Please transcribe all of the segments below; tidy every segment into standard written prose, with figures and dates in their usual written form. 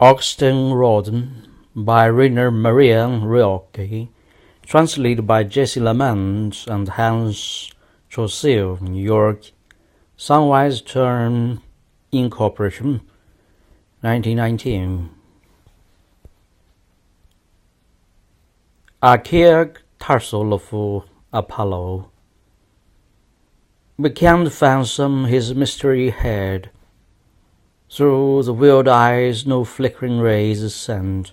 Augustin Rodin by Rainer Maria Rilke, translated by Jessie Lamont and Hans Chosil, New York, Sunwise Term Incorporation, 1919. Archaic tarsal of Apollo. We can't fathom his mystery head. Through the veiled eyes no flickering rays send,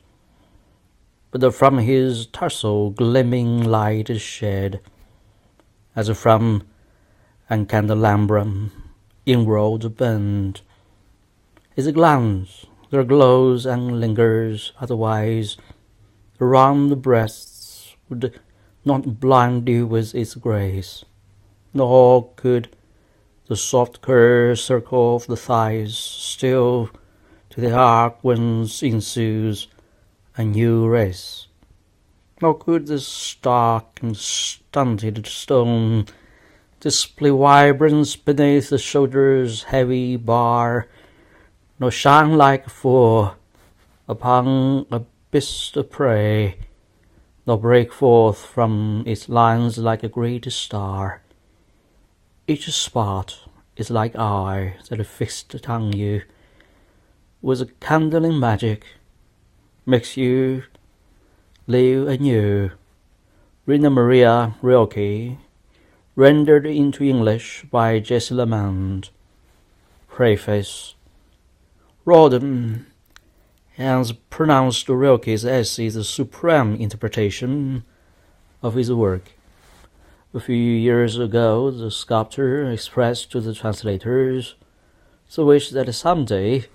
but from his tarsal gleaming light is shed, as from a candelabrum inward bend. His glance there glows and lingers, otherwise the round breasts would not blind you with its grace, nor could the soft curved circle of the thighs still to the arc whence ensues a new race, nor could the stark and stunted stone display vibrance beneath the shoulder's heavy bar, nor shine like a fool upon a beast of prey, nor break forth from its lines like a great star. Each spot is like eye that fixed on you with a kindling magic, makes you live anew. Rainer Maria Rilke, rendered into English by Jessie Lamont. Preface. Rodin has pronounced Rilke's essay the supreme interpretation of his work. A few years ago, the sculptor expressed to the translators the wish that someday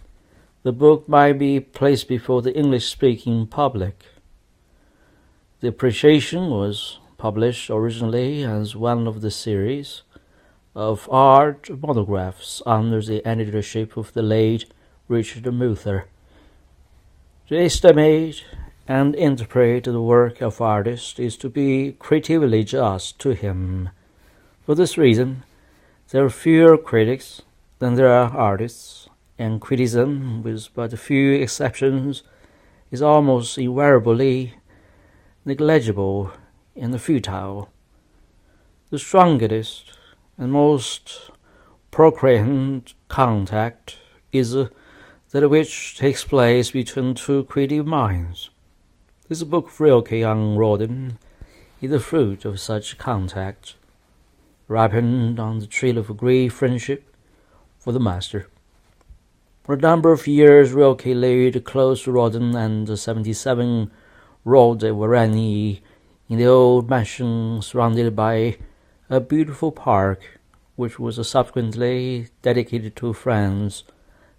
the book might be placed before the English-speaking public. The appreciation was published originally as one of the series of art monographs under the editorship of the late Richard Muther. To estimate and interpret the work of artist is to be creatively just to him. For this reason, there are fewer critics than there are artists, and criticism, with but a few exceptions, is almost invariably negligible and futile. The strongest and most procreant contact is that which takes place between two creative minds. This book of Rilke on Rodin is the fruit of such contact, ripened on the tree of great friendship for the master. For a number of years Rilke lived close to Rodin, and 77 Rue de Varenne in the old mansion surrounded by a beautiful park, which was subsequently dedicated to France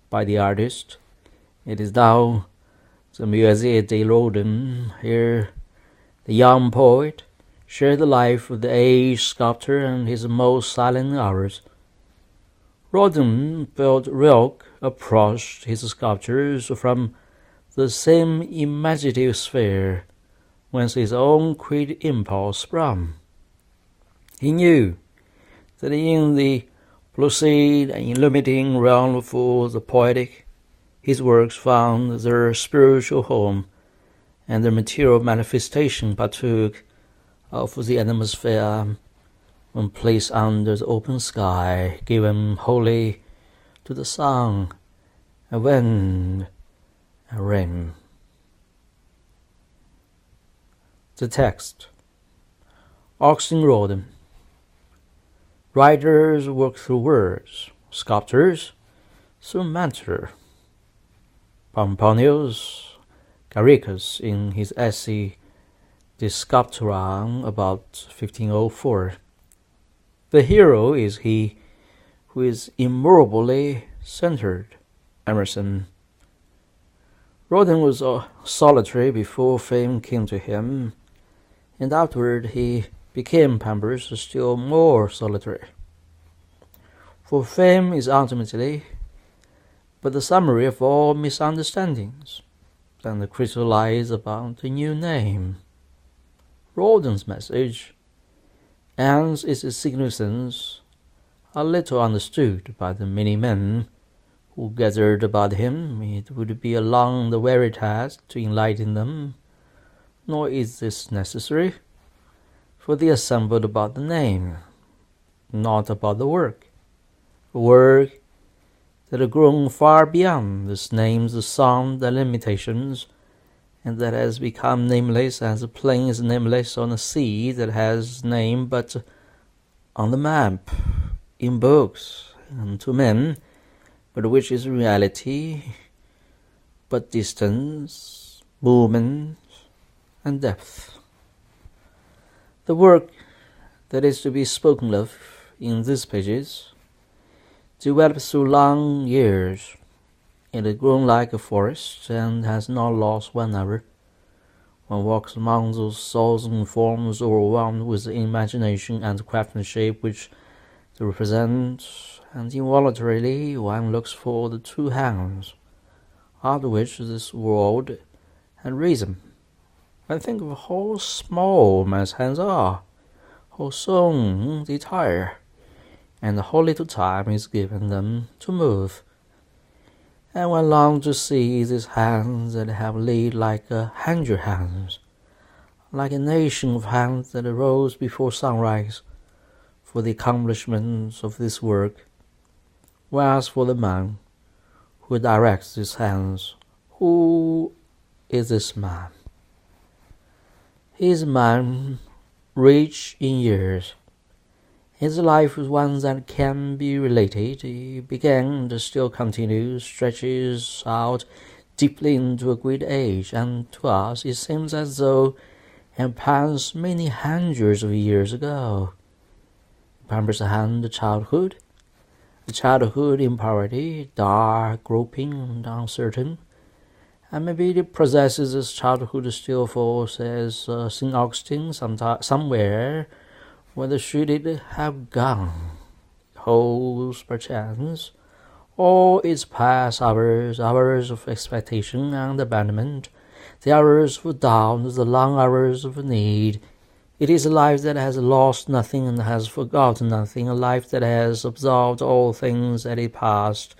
by the artist. It is now the Musée de Rodin. Here the young poet shared the life of the aged sculptor and his most silent hours. Rodin felt Rilke approached his sculptures from the same imaginative sphere whence his own creative impulse sprung. He knew that in the lucid and illuminating realm of the poetic, his works found their spiritual home, and their material manifestation partook of the atmosphere when placed under the open sky, given wholly to the sun and wind and rain. The text. Augustin Rodin. Writers work through words, sculptors through matter. Pomponius Garricus, in his essay De Sculptura about 1504. The hero is he who is immovably centered. Emerson. Rodin was solitary before fame came to him, and afterward he became perhaps still more solitary. For fame is ultimately but the summary of all misunderstandings, then the crystal lies about a new name. Rodin's message and its significance are little understood by the many men who gathered about him, it would be a long and weary task to enlighten them, nor is this necessary, for they assembled about the name, not about the work. A work that had grown far beyond its names, the sound, the limitations, and that has become nameless as a plane is nameless on a sea that has name but on the map, in books, and to men, but which is reality, but distance, movement, and depth. The work that is to be spoken of in these pages developed through long years. It has grown like a forest and has not lost 1 hour. One walks among those souls and forms overwhelmed with imagination and craftsmanship which they represent, and involuntarily one looks for the two hands, out of which this world had risen. One thinks of how small man's hands are, how soon they tire, and how little time is given them to move. And one longs to see these hands that have laid like 100 hands, like a nation of hands that arose before sunrise for the accomplishment of this work. Whereas for the man who directs these hands, who is this man? He is a man rich in years. His life is one that can be related. He began and still continues, stretches out deeply into a great age, and to us it seems as though it had passed many hundreds of years ago. It remembers the hand of childhood in poverty, dark, groping, and uncertain, and maybe it possesses this childhood still, for, says St. Augustine, somewhere. Whether should it have gone? It holds, perchance, all its past hours of expectation and abandonment, the hours of doubt, the long hours of need. It is a life that has lost nothing and has forgotten nothing, a life that has absorbed all things that it passed.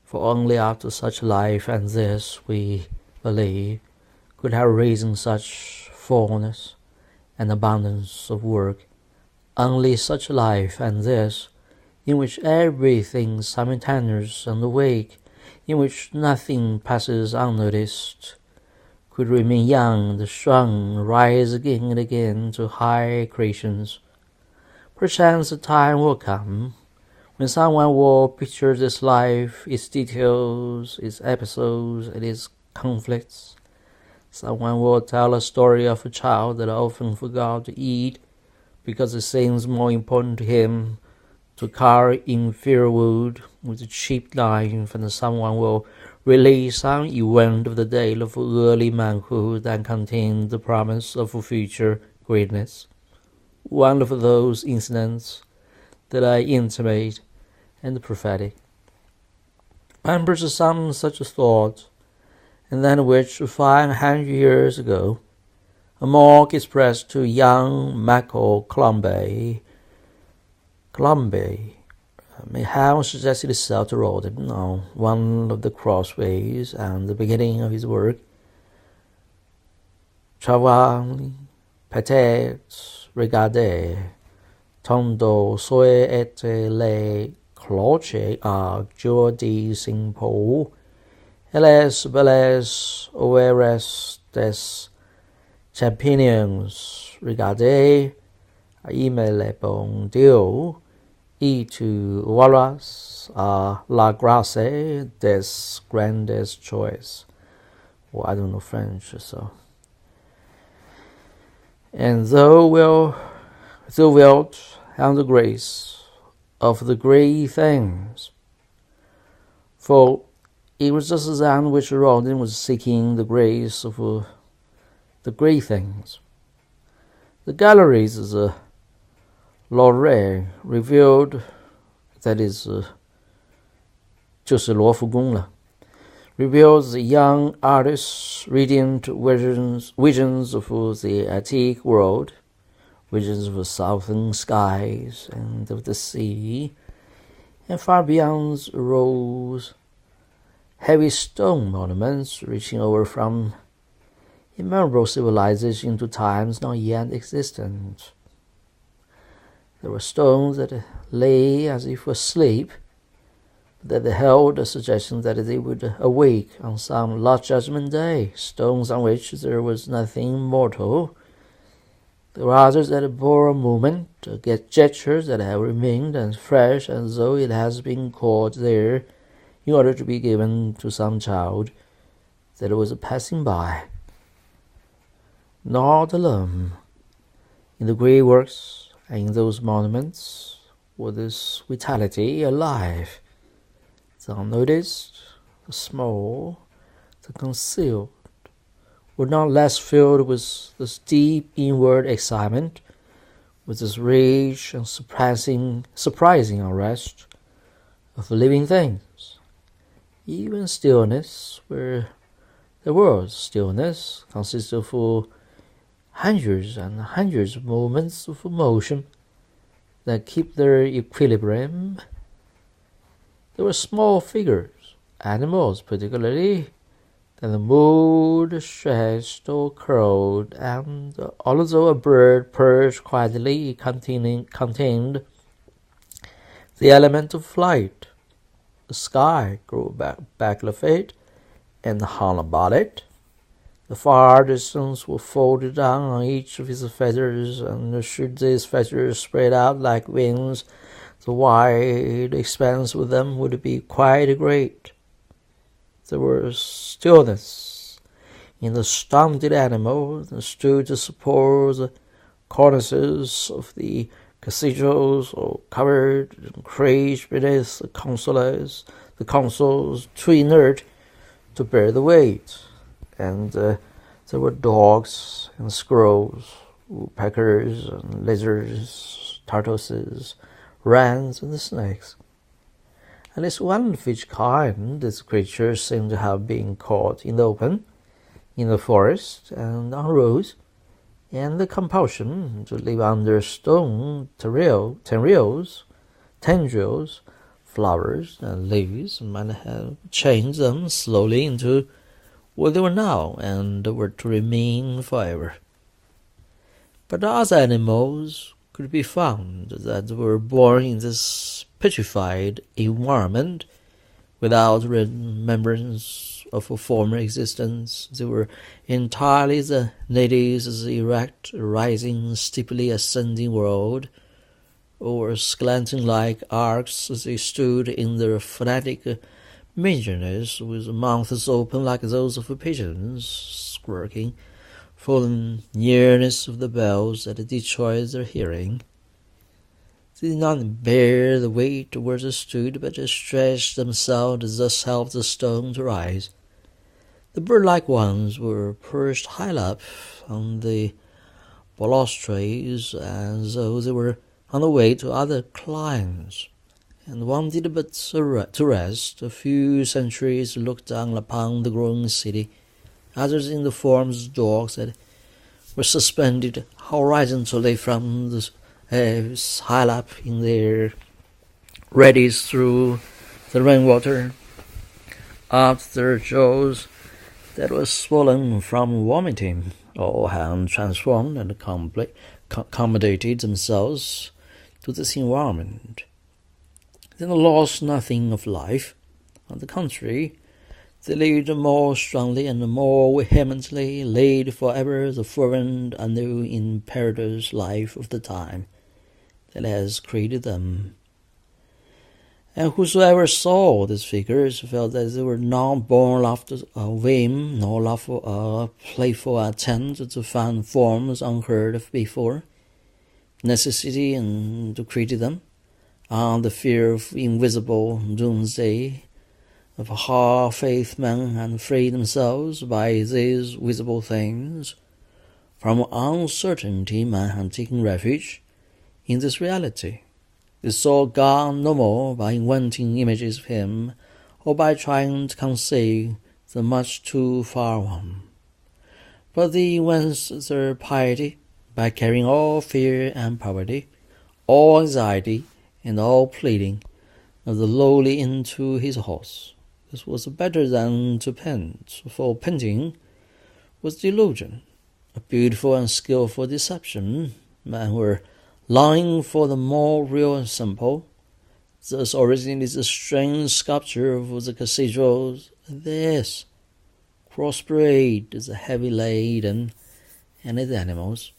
For only after such a life and this, we believe, could have risen such fullness and abundance of work. Only such a life and this, in which everything is simultaneous and awake, in which nothing passes unnoticed, could remain young and strong, rise again and again to high creations. Perchance the time will come when someone will picture this life, its details, its episodes, and its conflicts. Someone will tell a story of a child that often forgot to eat because it seems more important to him to carve inferior wood with a cheap knife, and someone will relate some event of the day of early manhood that contains the promise of future greatness. One of those incidents that are intimate and prophetic. Remembers some such a thought, and then which 500 years ago a monk expressed to young Michael Colombe may have suggested itself to Rodin on one of the crossways and the beginning of his work. Travail, peut-être, regardez, tantôt soit et les cloches à jour de Saint-Paul, elles belles oeres des champignons, regardez, il me les bon Dieu, et tu verras la grâce des grandes joies. Well, I don't know French, so. And thou wilt have the grace of the great things. For it was just then which Rodin was seeking the grace of the great things. The galleries is Lorraine revealed, that is 就是罗浮宫了, reveals the young artist's radiant visions of the antique world, visions of the southern skies and of the sea, and far beyond rose heavy stone monuments reaching over from immeasurable civilization into times not yet existent. There were stones that lay as if asleep, but that held a suggestion that they would awake on some Last Judgment Day, stones on which there was nothing mortal. There were others that bore a movement, gestures that have remained as fresh as though it has been caught there in order to be given to some child that was passing by. Not alone. In the great works and in those monuments was this vitality alive. The unnoticed, the small, the concealed, were not less filled with this deep inward excitement, with this rich and surprising unrest of living things. Even stillness, where there was stillness, consists of hundreds and hundreds of moments of motion that keep their equilibrium. There were small figures, animals particularly, that moved, stretched, or curled, and although a bird perched quietly contained the element of flight, the sky grew backlit and hung about it. The far distance was folded down on each of his feathers, and should these feathers spread out like wings, the wide expanse with them would be quite great. There was stillness in the stunted animal that stood to support the cornices of the cathedrals, or covered and crouched beneath the consoles too inert to bear the weight. And there were dogs and squirrels, woodpeckers and lizards, tortoises, wrens and snakes. At least one of each kind, these creatures seemed to have been caught in the open, in the forest, and on roads, and the compulsion to live under stone tendrils, flowers, and leaves might have changed them slowly into what they were now and were to remain forever. But other animals could be found that were born in this petrified environment without remembrance of a former existence. They were entirely the natives of the erect, rising, steeply ascending world, or slanting like arcs as they stood in their fanatic meagerness, with mouths open like those of pigeons, squirking, for the nearness of the bells that destroyed their hearing. They did not bear the weight where they stood, but stretched themselves, thus helped the stone to rise. The bird-like ones were perched high up on the balustrades, as though they were on the way to other climes, and wanted but to rest. A few sentries looked down upon the growing city, others in the forms of dogs that were suspended horizontally from the high up in their readies through the rainwater up their jaws that was swollen from vomiting. All had transformed and accommodated themselves to this environment. They lost nothing of life. On the contrary, they lived more strongly and more vehemently, laid forever the fervent, anew, imperative life of the time that has created them. And whosoever saw these figures felt that they were not born after a whim, nor after a playful attempt to find forms unheard of before. Necessity and to create them, and the fear of invisible doomsday, of how faith men had freed themselves by these visible things. From uncertainty man had taken refuge in this reality. They saw God no more by inventing images of him, or by trying to conceive the much too far one. But they evinced their piety by carrying all fear and poverty, all anxiety and all pleading, and lowly into his horse. This was better than to paint, for painting was delusion, a beautiful and skillful deception. Men were longing for the more real and simple. Thus originated the strange sculpture of the cathedrals. This crossbred is heavy laden and its animals.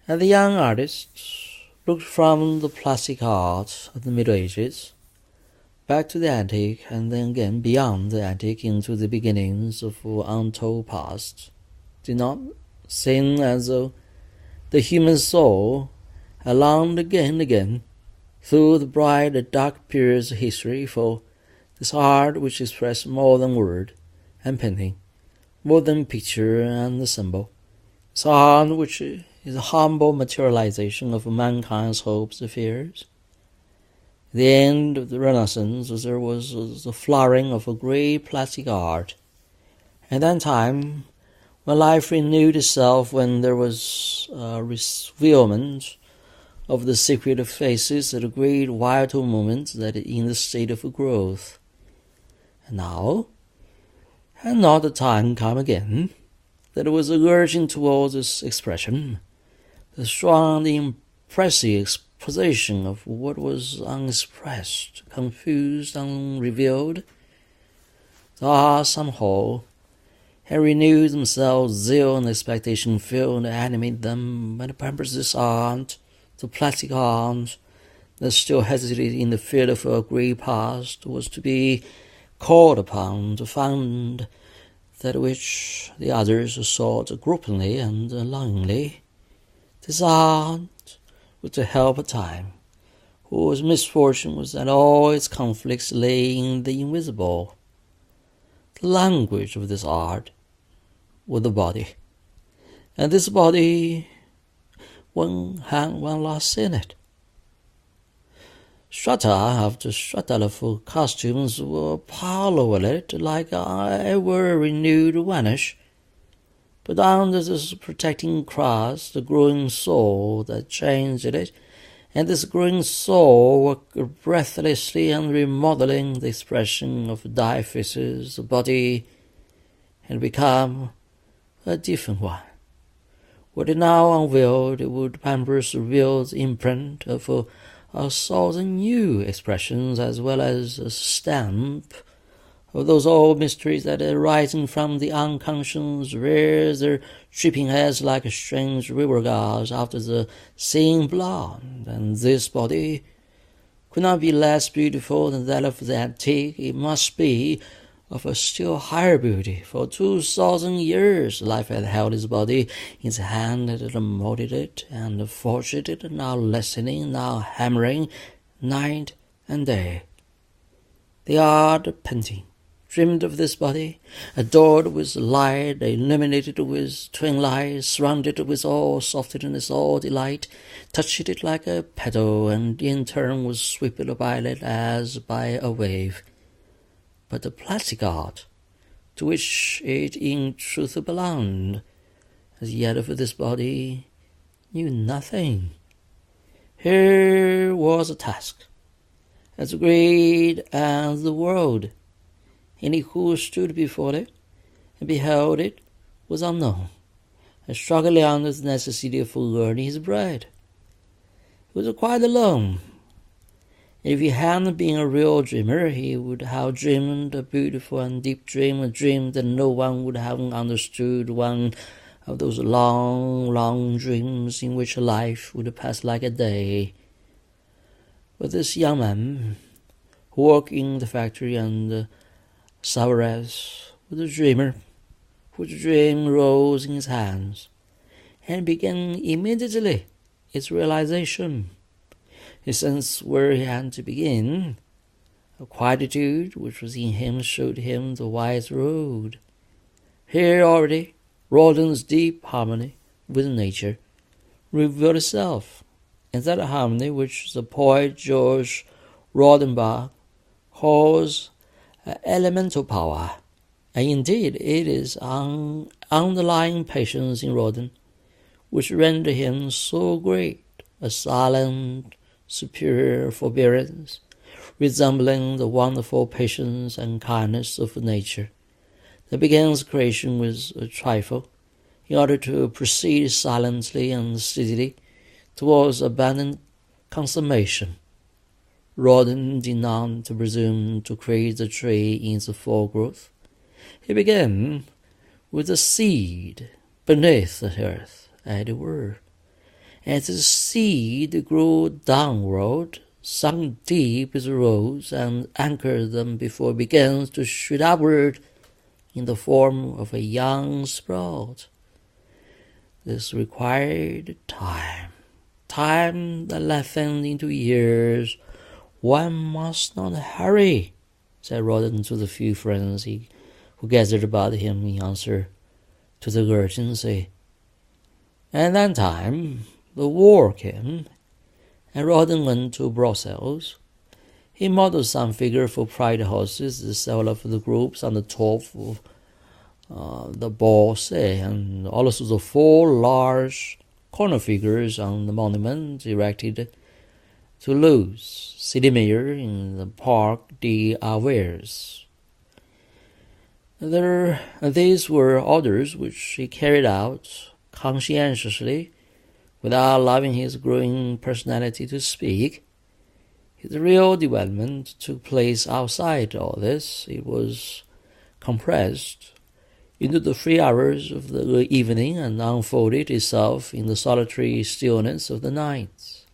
And the young artists looked from the plastic art of the Middle Ages back to the antique, and then again beyond the antique into the beginnings of untold past. Did not seem as though the human soul had longed again and again through the bright and dark periods of history for this art which expressed more than word and painting, more than picture and the symbol. This art which is a humble materialization of mankind's hopes and fears. At the end of the Renaissance, there was the flowering of a great plastic art. At that time, when life renewed itself, when there was a revealment of the secret faces at a great vital moment that is in the state of growth. And now, had not the time come again that it was urging towards this expression, the strong, impressive exposition of what was unexpressed, confused, unrevealed? The art somehow had renewed themselves, zeal and expectation filled and animated them, and perhaps this art, the plastic art, that still hesitated in the field of a great past, was to be called upon to find that which the others sought gropingly and longingly. This art was to help a time whose misfortune was that all its conflicts lay in the invisible. The language of this art was the body, and this body one had one last seen it. Strata after strata of costumes were piled over it like ever renewed varnish, but under this protecting crust, the growing soul that changed it, and this growing soul worked breathlessly and remodeling the expression of die faces. The body had become a different one. Were it now unveiled, it would perhaps reveal the imprint of a thousand new expressions, as well as a stamp of those old mysteries that, arising from the unconscious, rear their dripping heads like strange river gods after the seeing blood. And this body could not be less beautiful than that of the antique. It must be of a still higher beauty. For 2,000 years life had held his body in its hand, had molded it and forged it, now lessening, now hammering, night and day. The art of painting dreamed of this body, adored with light, illuminated with twilight, surrounded with all softness, all delight, touched it like a petal, and in turn was swept by it as by a wave. But the plastic art, to which it in truth belonged, as yet of this body knew nothing. Here was a task as great as the world, and he who stood before it and beheld it was unknown, and struggling under the necessity of earning his bread. He was quite alone. If he hadn't been a real dreamer, he would have dreamed a beautiful and deep dream, a dream that no one would have understood, one of those long, long dreams in which life would pass like a day. But this young man, who worked in the factory and Savarez, was a dreamer, whose dream rose in his hands and began immediately its realization. He sensed where he had to begin. A quietude which was in him showed him the wise road. Here already Rodin's deep harmony with nature revealed itself, and that harmony which the poet George Rodin calls elemental power. And indeed it is underlying patience in Rodin which rendered him so great, a silent, superior forbearance, resembling the wonderful patience and kindness of nature that begins creation with a trifle, in order to proceed silently and steadily towards abundant consummation. Rodin did not presume to create the tree in its full growth. He began with a seed beneath the earth, as it were. As the seed grew downward, sunk deep its roots, and anchored them before it began to shoot upward in the form of a young sprout. This required time that lengthened into years. One must not hurry, said Rodin to the few friends who gathered about him in answer to the urgency. And that time the war came, and Rodin went to Brussels. He modeled some figure for pride horses, several of the groups on the top of the Bourse, and also the 4 large corner figures on the monument erected to Louis, city mayor in the Parc des Arvers. These were orders which he carried out conscientiously, without allowing his growing personality to speak. His real development took place outside all this. It was compressed into the free hours of the evening and unfolded itself in the solitary stillness of the night.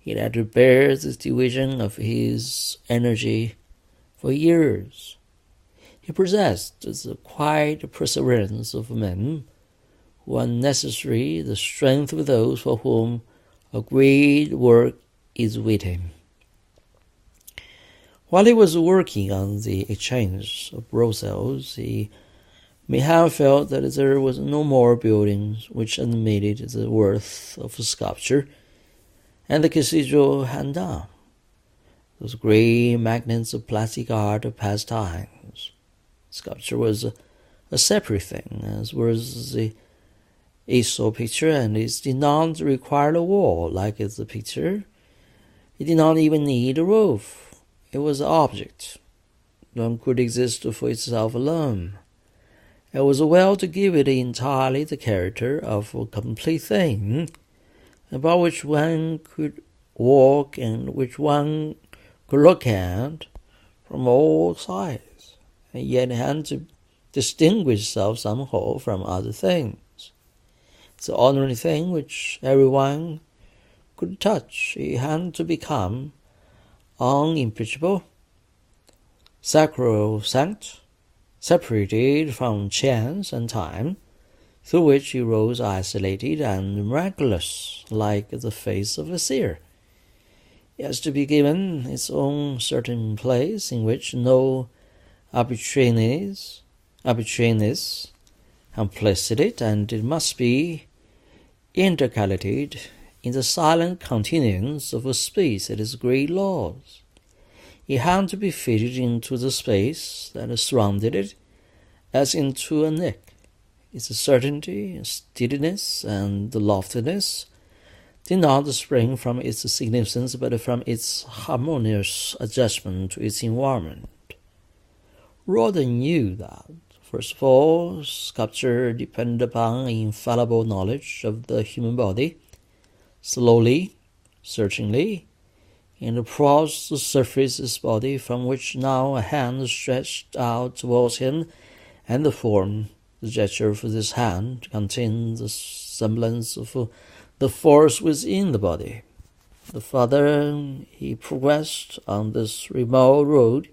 It had to bear the division of his energy for years. He possessed the quiet perseverance of men who are necessary, the strength of those for whom a great work is waiting. While he was working on the exchange of Brussels, he may have felt that there was no more buildings which admitted the worth of sculpture, and the cathedral had done. Those great magnets of plastic art of past times. Sculpture was a separate thing, as was the easel picture, and it did not require a wall like the picture. It did not even need a roof. It was an object. One could exist for itself alone. It was well to give it entirely the character of a complete thing, about which one could walk and which one could look at from all sides, and yet had to distinguish itself somehow from other things. It's the ordinary thing which everyone could touch. It had to become unimpeachable, sacrosanct, separated from chance and time, through which he rose isolated and miraculous, like the face of a seer. It has to be given its own certain place in which no arbitrariness can place it, and it must be intercalated in the silent continuance of a space that is great laws. It had to be fitted into the space that surrounded it as into a neck. Its certainty, steadiness, and loftiness did not spring from its significance, but from its harmonious adjustment to its environment. Rodin knew that, first of all, sculpture depended upon infallible knowledge of the human body. Slowly, searchingly, and across the surface of his body, from which now a hand stretched out towards him, and the form, the gesture of this hand, contained the semblance of the force within the body. The farther he progressed on this remote road,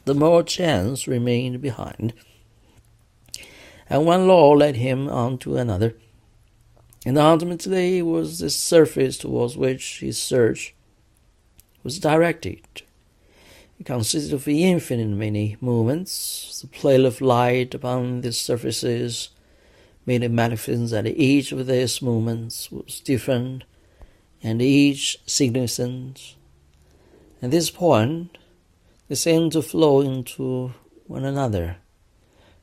the more chance remained behind, and one law led him on to another, and ultimately it was this surface towards which his search was directed. It consisted of infinite many movements. The play of light upon these surfaces made it manifest that each of these movements was different, and each significant. At this point, they seemed to flow into one another,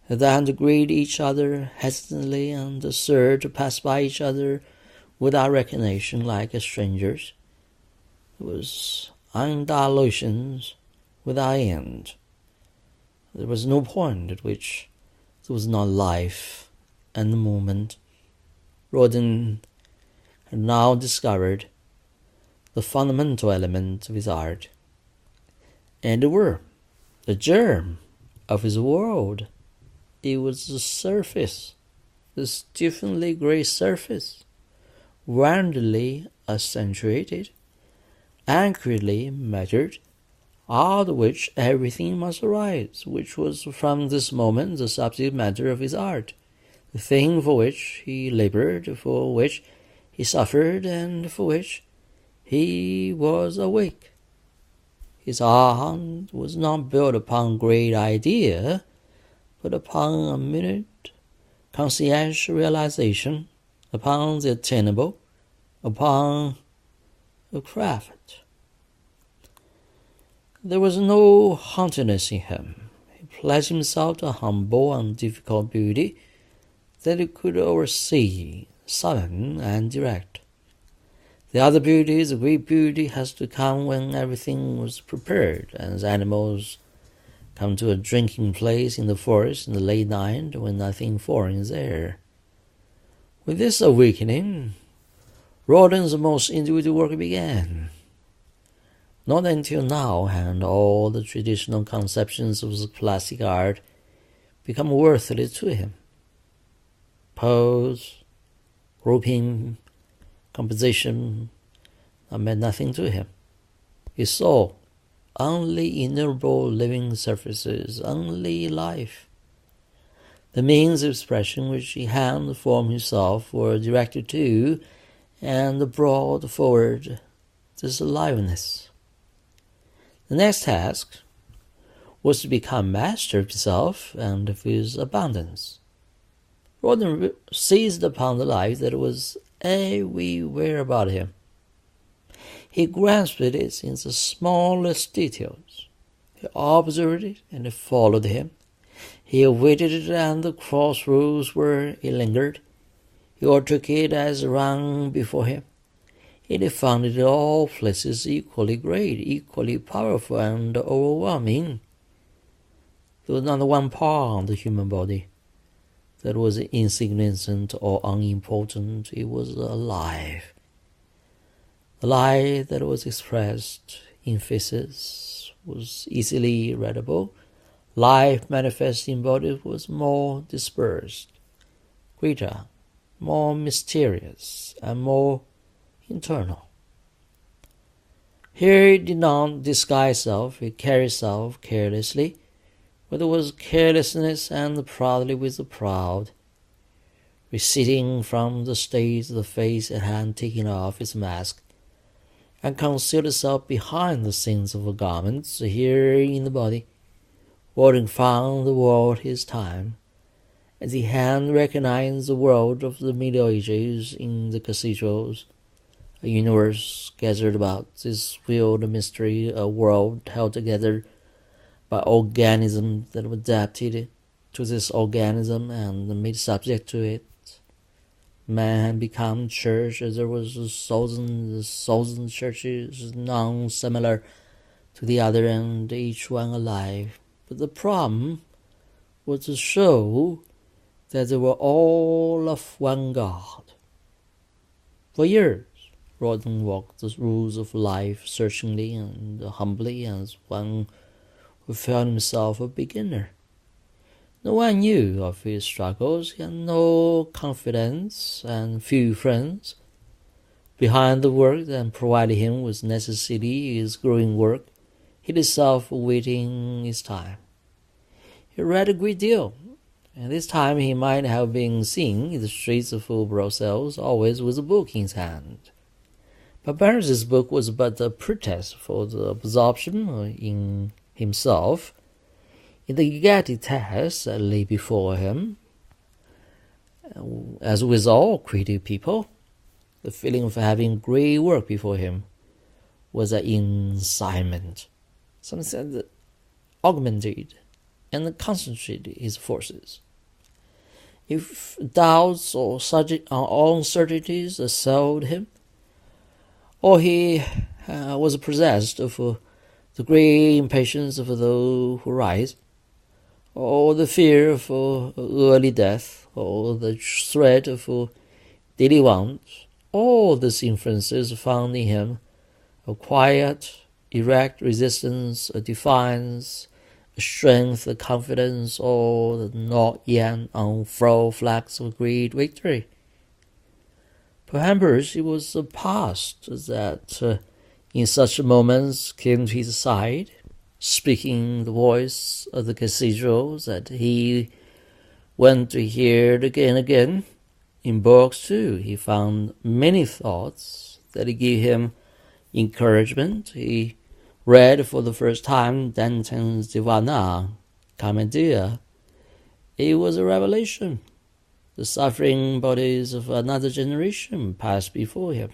then to greet each other hesitantly, and the third to pass by each other without recognition like strangers. It was undulations without end. There was no point at which there was not life and movement. Rodin had now discovered the fundamental element of his art, and the germ of his world. It was the surface, the stiffeningly grey surface, randomly accentuated, accurately measured, out of which everything must arise, which was from this moment the subject matter of his art, the thing for which he labored, for which he suffered, and for which he was awake. His art was not built upon great idea, but upon a minute, conscientious realization, upon the attainable, upon a craft. There was no haughtiness in him. He pledged himself to a humble and difficult beauty that he could oversee, sudden and direct. The other beauty, the great beauty, has to come when everything was prepared, as animals come to a drinking place in the forest in the late night when nothing foreign is there. With this awakening, Rodin's most individual work began. Not until now had all the traditional conceptions of classic art become worthless to him. Pose, grouping, composition meant nothing to him. He saw only innumerable living surfaces, only life. The means of expression which he had for himself were directed to and brought forward this aliveness. The next task was to become master of himself and of his abundance. Rodin seized upon the life that was everywhere about him. He grasped it in the smallest details. He observed it and it followed him. He awaited it at the crossroads where it lingered. He overtook it as it ran before him. He found it in all places equally great, equally powerful and overwhelming. There was not one part of the human body that was insignificant or unimportant. It was alive. The light that was expressed in faces was easily readable. Life manifest in bodies was more dispersed, greater, more mysterious, and more internal. Here it did not disguise itself, it carried itself carelessly, but it was carelessness and proudly with the proud. Receding from the stage, the face had taken off its mask and concealed itself behind the scenes of the garments. Here in the body, Rodin found the world his time, as he had recognized the world of the Middle Ages in the cathedrals, a universe gathered about this wheeled mystery, a world held together by organisms that were adapted to this organism and made subject to it. Man had become church, as there was a thousand churches, none similar to the other, and each one alive. But the problem was to show that they were all of one God. For years, Rodin walked the rules of life searchingly and humbly as one who felt himself a beginner. No one knew of his struggles. He had no confidence and few friends. Behind the work that provided him with necessity, his growing work hid itself awaiting his time. He read a great deal, and this time he might have been seen in the streets of Brussels, always with a book in his hand. But perhaps this book was but a pretext for the absorption in himself, in the gigantic task that lay before him. As with all creative people, the feeling of having great work before him was an incitement, something that augmented and concentrated his forces. If doubts or uncertainties assailed him, or he was possessed of the great impatience of those who rise, or the fear of early death, or the threat of daily wants. All these influences found in him a quiet, erect resistance, a defiance, a strength, a confidence, or the not yet unfurled flags of great victory. Perhaps it was the past that in such moments came to his side, speaking the voice of the cathedral that he went to hear it again and again. In books too, he found many thoughts that gave him encouragement. He read for the first time Dante's Divina Commedia. It was a revelation. The suffering bodies of another generation passed before him.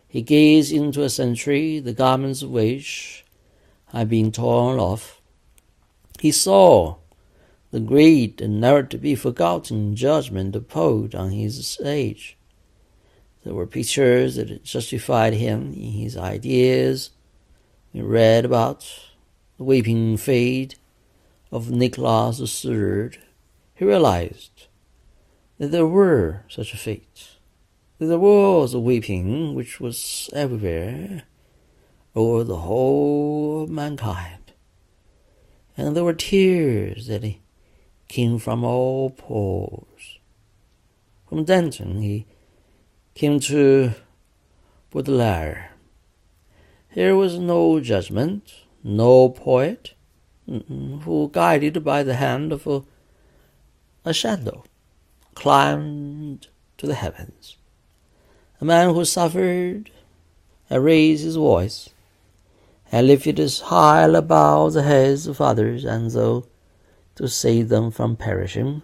He gazed into a century, the garments of which had been torn off. He saw the great and never-to-be-forgotten judgment of poet on his age. There were pictures that justified him in his ideas. He read about the weeping fate of Nicholas III. He realized that there were such a fate, that there was a weeping which was everywhere over the whole of mankind, and there were tears that came from all pores. From Danton he came to Baudelaire. Here was no judgment, no poet who, guided by the hand of a shadow, climbed to the heavens. A man who suffered and raised his voice and lifted his high above the heads of others, and though to save them from perishing.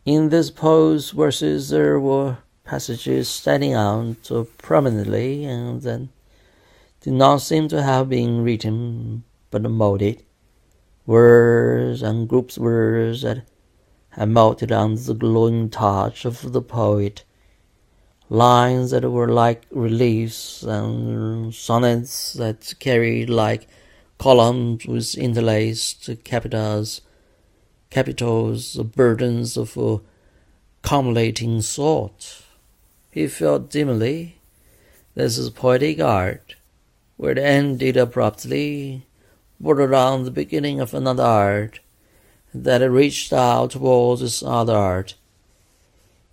In these poet's verses there were passages standing out so prominently and then did not seem to have been written but molded, words and groups of words that had melted under the glowing touch of the poet, lines that were like reliefs and sonnets that carried like columns with interlaced capitals, burdens of accumulating thought. He felt dimly this is poetic art, where it ended abruptly, brought around the beginning of another art, that it reached out towards this other art.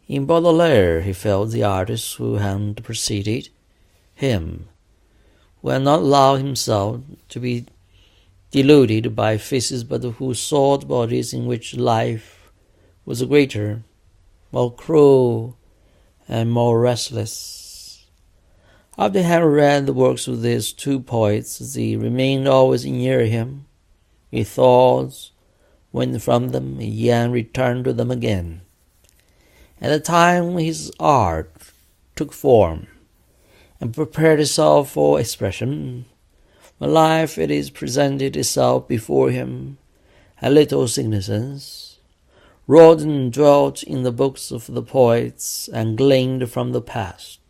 In Baudelaire he felt the artist who had preceded him, who had not allowed himself to be deluded by faces, but who sought bodies in which life was greater, more cruel, and more restless. After having read the works of these two poets, they remained always near him. His thoughts went from them, and yet returned to them again. At the time when his art took form and prepared itself for expression, when life it is presented itself before him, had little significance. Rodin dwelt in the books of the poets and gleaned from the past.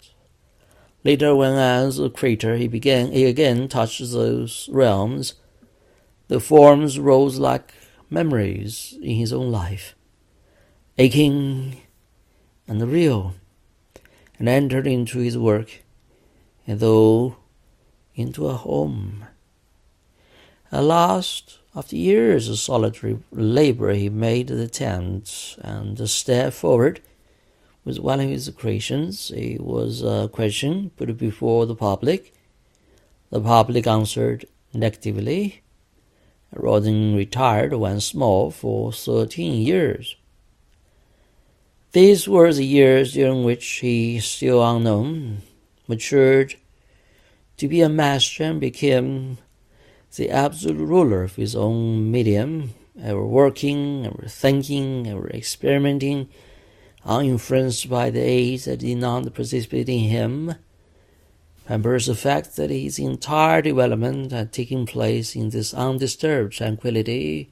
Later, when as a creator he again touched those realms, the forms rose like memories in his own life, aching and real, and entered into his work, and though into a home. At last, after years of solitary labor, he made the attempt and stepped forward with one of his creations. It was a question put before the public. The public answered negatively. Rodin retired once more for 13 years. These were the years during which he, still unknown, matured to be a master and became the absolute ruler of his own medium, ever working, ever thinking, ever experimenting, uninfluenced by the age that did not participate in him. Remembers the fact that his entire development had taken place in this undisturbed tranquility,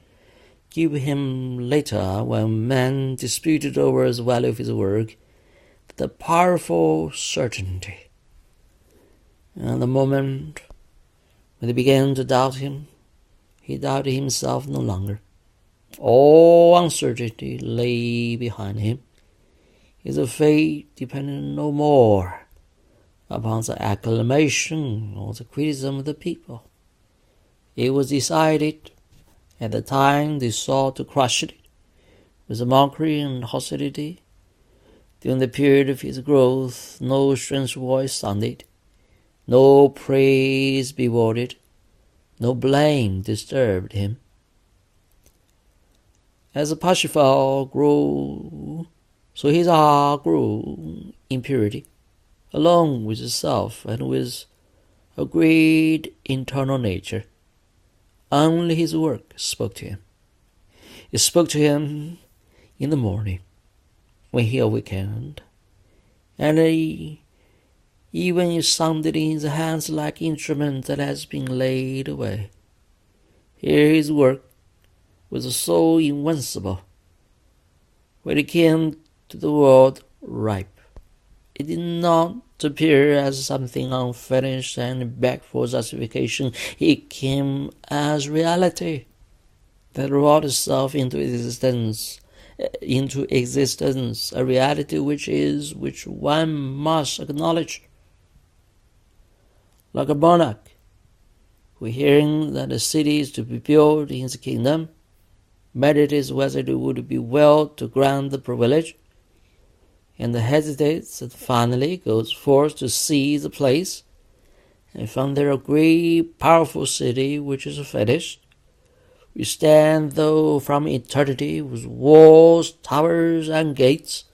give him later, when men disputed over the value of his work, the powerful certainty And the moment when they began to doubt him, he doubted himself no longer. All uncertainty lay behind him. His fate depended no more upon the acclamation or the criticism of the people. It was decided at the time they sought to crush it with mockery and hostility. During the period of his growth, no strange voice sounded, no praise bewildered, no blame disturbed him. As Parsifal grew, so his heart grew in purity, alone with itself and with a great internal nature. Only his work spoke to him. It spoke to him in the morning when he awakened, and even it sounded in his hands like instrument that has been laid away. Here his work was so invincible. When it came to the world ripe, it did not appear as something unfinished and begged for justification. It came as reality that wrought itself into existence, a reality which one must acknowledge. Like a monarch who, hearing that a city is to be built in his kingdom, meditates whether it would be well to grant the privilege, and hesitates and finally goes forth to see the place, and found there a great powerful city which is finished. We stand though from eternity with walls, towers, and gates,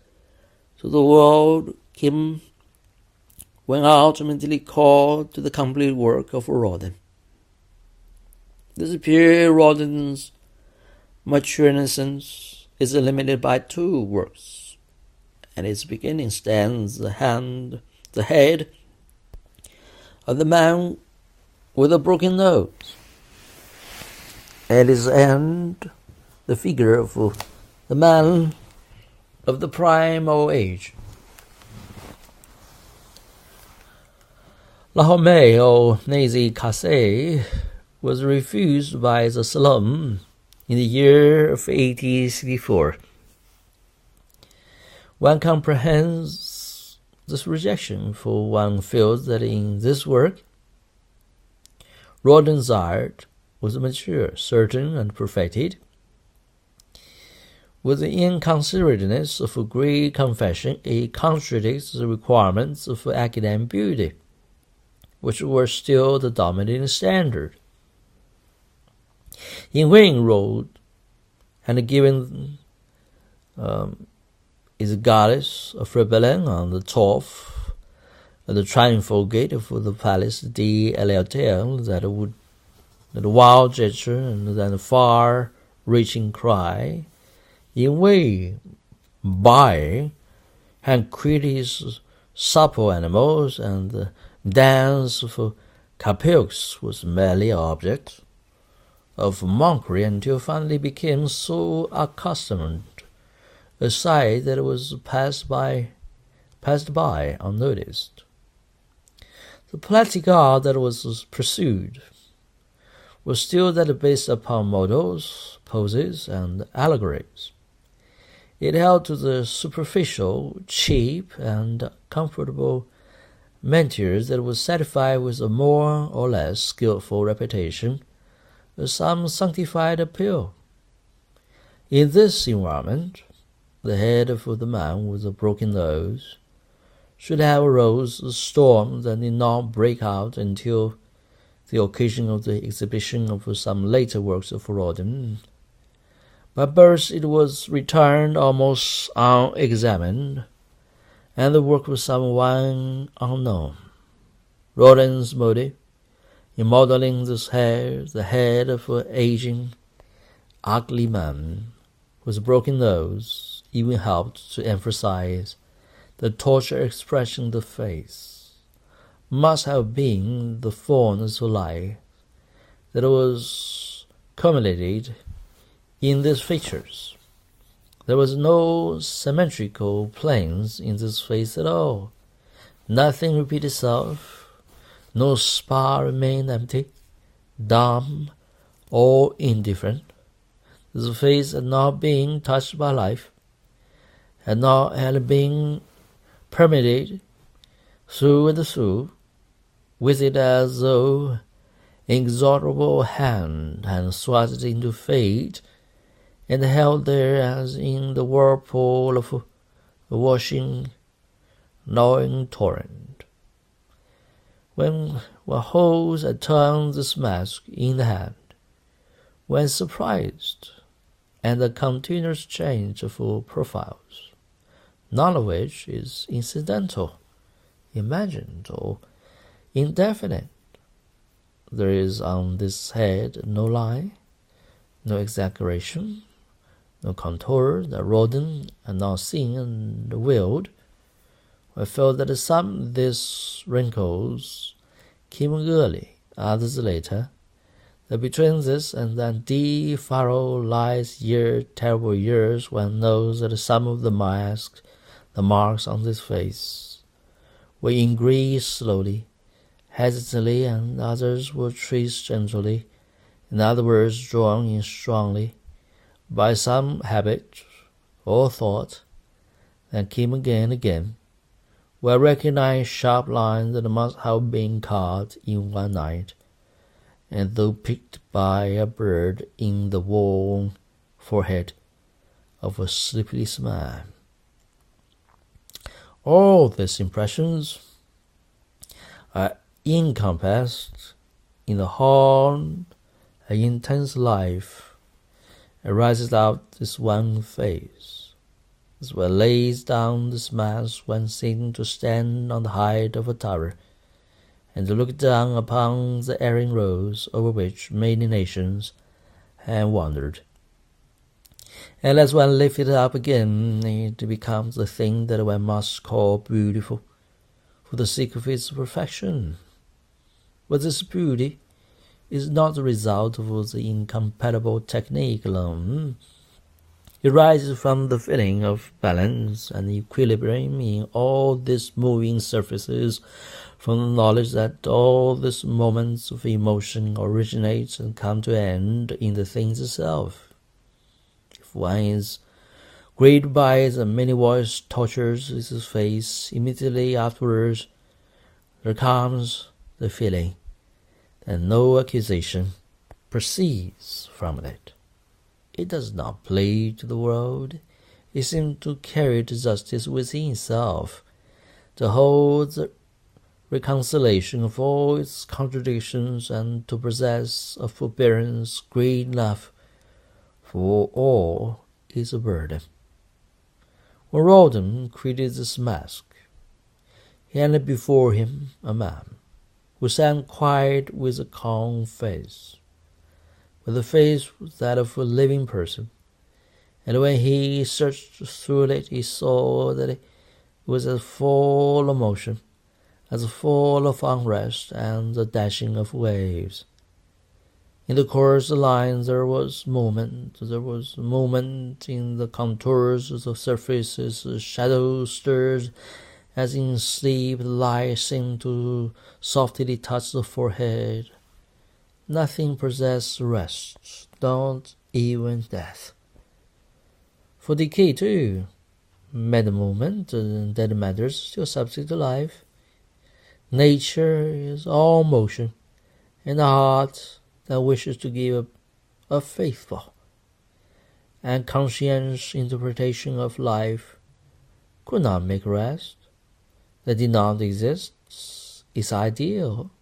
so the world came when ultimately called to the complete work of Rodin. This period, Rodin's mature innocence is limited by two works. At its beginning stands the head of the man with a broken nose. At its end, the figure of the man of the prime old age. La Homée, or Nazi Cassé, was refused by the Salon in the year of 1864. One comprehends this rejection, for one feels that in this work, Rodin's art was mature, certain, and perfected. With the inconsiderateness of a great confession, it contradicts the requirements of academic beauty, which were still the dominating standard. In vain wrote and given is a goddess of rebellion on the top of the triumphal gate of the Palace de l'Hôtel, that wild gesture and that far-reaching cry, in way by and created supple animals, and the dance of Capeaux was merely an object of mockery until finally became so accustomed a sight that it was passed by unnoticed. The poetic art that was pursued was still that based upon models, poses, and allegories. It held to the superficial, cheap, and comfortable mentors that was satisfied with a more or less skillful reputation, some sanctified appeal. In this environment, the head of the man with a broken nose should have arose a storm that did not break out until the occasion of the exhibition of some later works of Rodin. By birth it was returned almost unexamined, and the work was someone unknown. Rodin's motive in modeling the head of an aging, ugly man with a broken nose even helped to emphasize the tortured expression of the face. Must have been the fondness of life that was culminated in these features. There was no symmetrical planes in this face at all. Nothing repeated itself, No spot remained empty, dumb, or indifferent. His face had not been touched by life, had been permeated through and through with it, as though inexorable hand had thrust it into fate and held there as in the whirlpool of a washing, gnawing torrent. When one holds and turns this mask in the hand, when surprised and a continuous change of profiles, none of which is incidental, imagined, or indefinite. There is on this head no line, no exaggeration, no contour that Rodin had not seen and willed. I felt that some of these wrinkles came early, others later, that between this and that deep furrow lies terrible years one knows that some of the marks on this face were engraved slowly, hesitantly, and others were traced gently, in other words, drawn in strongly, by some habit or thought that came again and again, were recognized sharp lines that must have been carved in one night, and though picked by a bird in the warm forehead of a sleepless man. All these impressions are encompassed in the whole intense life arises out this one face, as well lays down this mask when seen to stand on the height of a tower, and to look down upon the erring roads over which many nations have wandered. And as one lifts it up again, it becomes the thing that one must call beautiful, for the sake of its perfection. But this beauty is not the result of the incompatible technique alone. It rises from the feeling of balance and equilibrium in all these moving surfaces, from the knowledge that all these moments of emotion originate and come to end in the thing itself. If one is grieved by the many-voiced tortures of his face, immediately afterwards there comes the feeling that no accusation proceeds from it. It does not plead to the world. It seems to carry to justice within itself, to hold the reconciliation of all its contradictions, and to possess a forbearance great enough for all is a burden. When Rodin created this mask, he had before him a man who sat quiet with a calm face, but the face was that of a living person, and when he searched through it, he saw that it was as full of motion, as full of unrest and the dashing of waves. In the coarse lines there was movement in the contours of the surfaces, shadows stirred as in sleep, the light seemed to softly touch the forehead. Nothing possessed rest, not even death. For decay, too, made a movement, dead matters still subject to life. Nature is all motion, and the heart that wishes to give a faithful and conscientious interpretation of life could not make rest. That did not exist is ideal.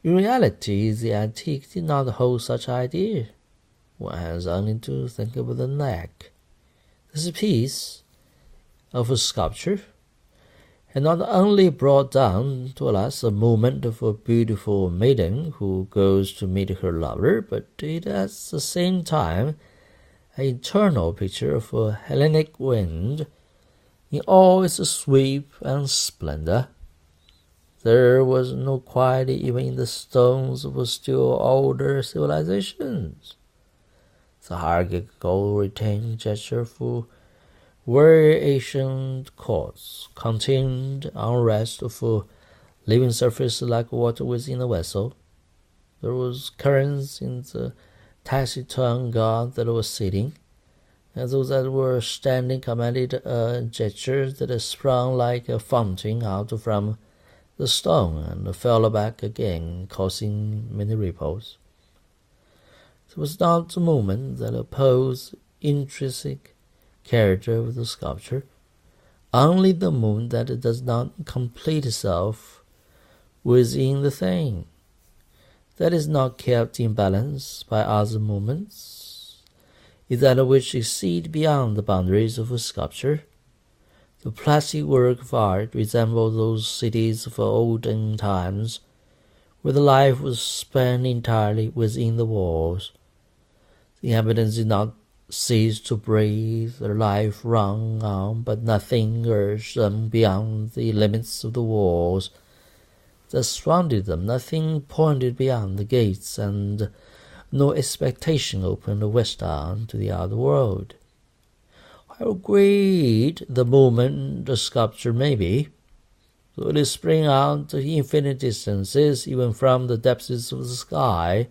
In reality, the antique did not hold such idea. One has only to think of the neck. This piece of a sculpture had not only brought down to us the movement of a beautiful maiden who goes to meet her lover, but it at the same time an eternal picture of a Hellenic wind in all its sweep and splendor. There was no quiet even in the stones of still older civilizations. The hierarchical retained gesture for very ancient courts contained unrest of living surface like water within a vessel. There was currents in the taciturn god that was sitting, and those that were standing commanded a gesture that sprung like a fountain out from the stone and fell back again, causing many ripples. It was not the movement that opposed intrinsic character of the sculpture, only the movement that does not complete itself within the thing, that is not kept in balance by other movements, is that which exceeds beyond the boundaries of a sculpture. The plastic work of art resembles those cities of olden times, where the life was spent entirely within the walls. The inhabitants did not cease to breathe, their life ran on, but nothing urged them beyond the limits of the walls that surrounded them, nothing pointed beyond the gates, and no expectation opened westward to the other world. How great the movement the sculpture may be, so it is spring out to infinite distances, even from the depths of the sky,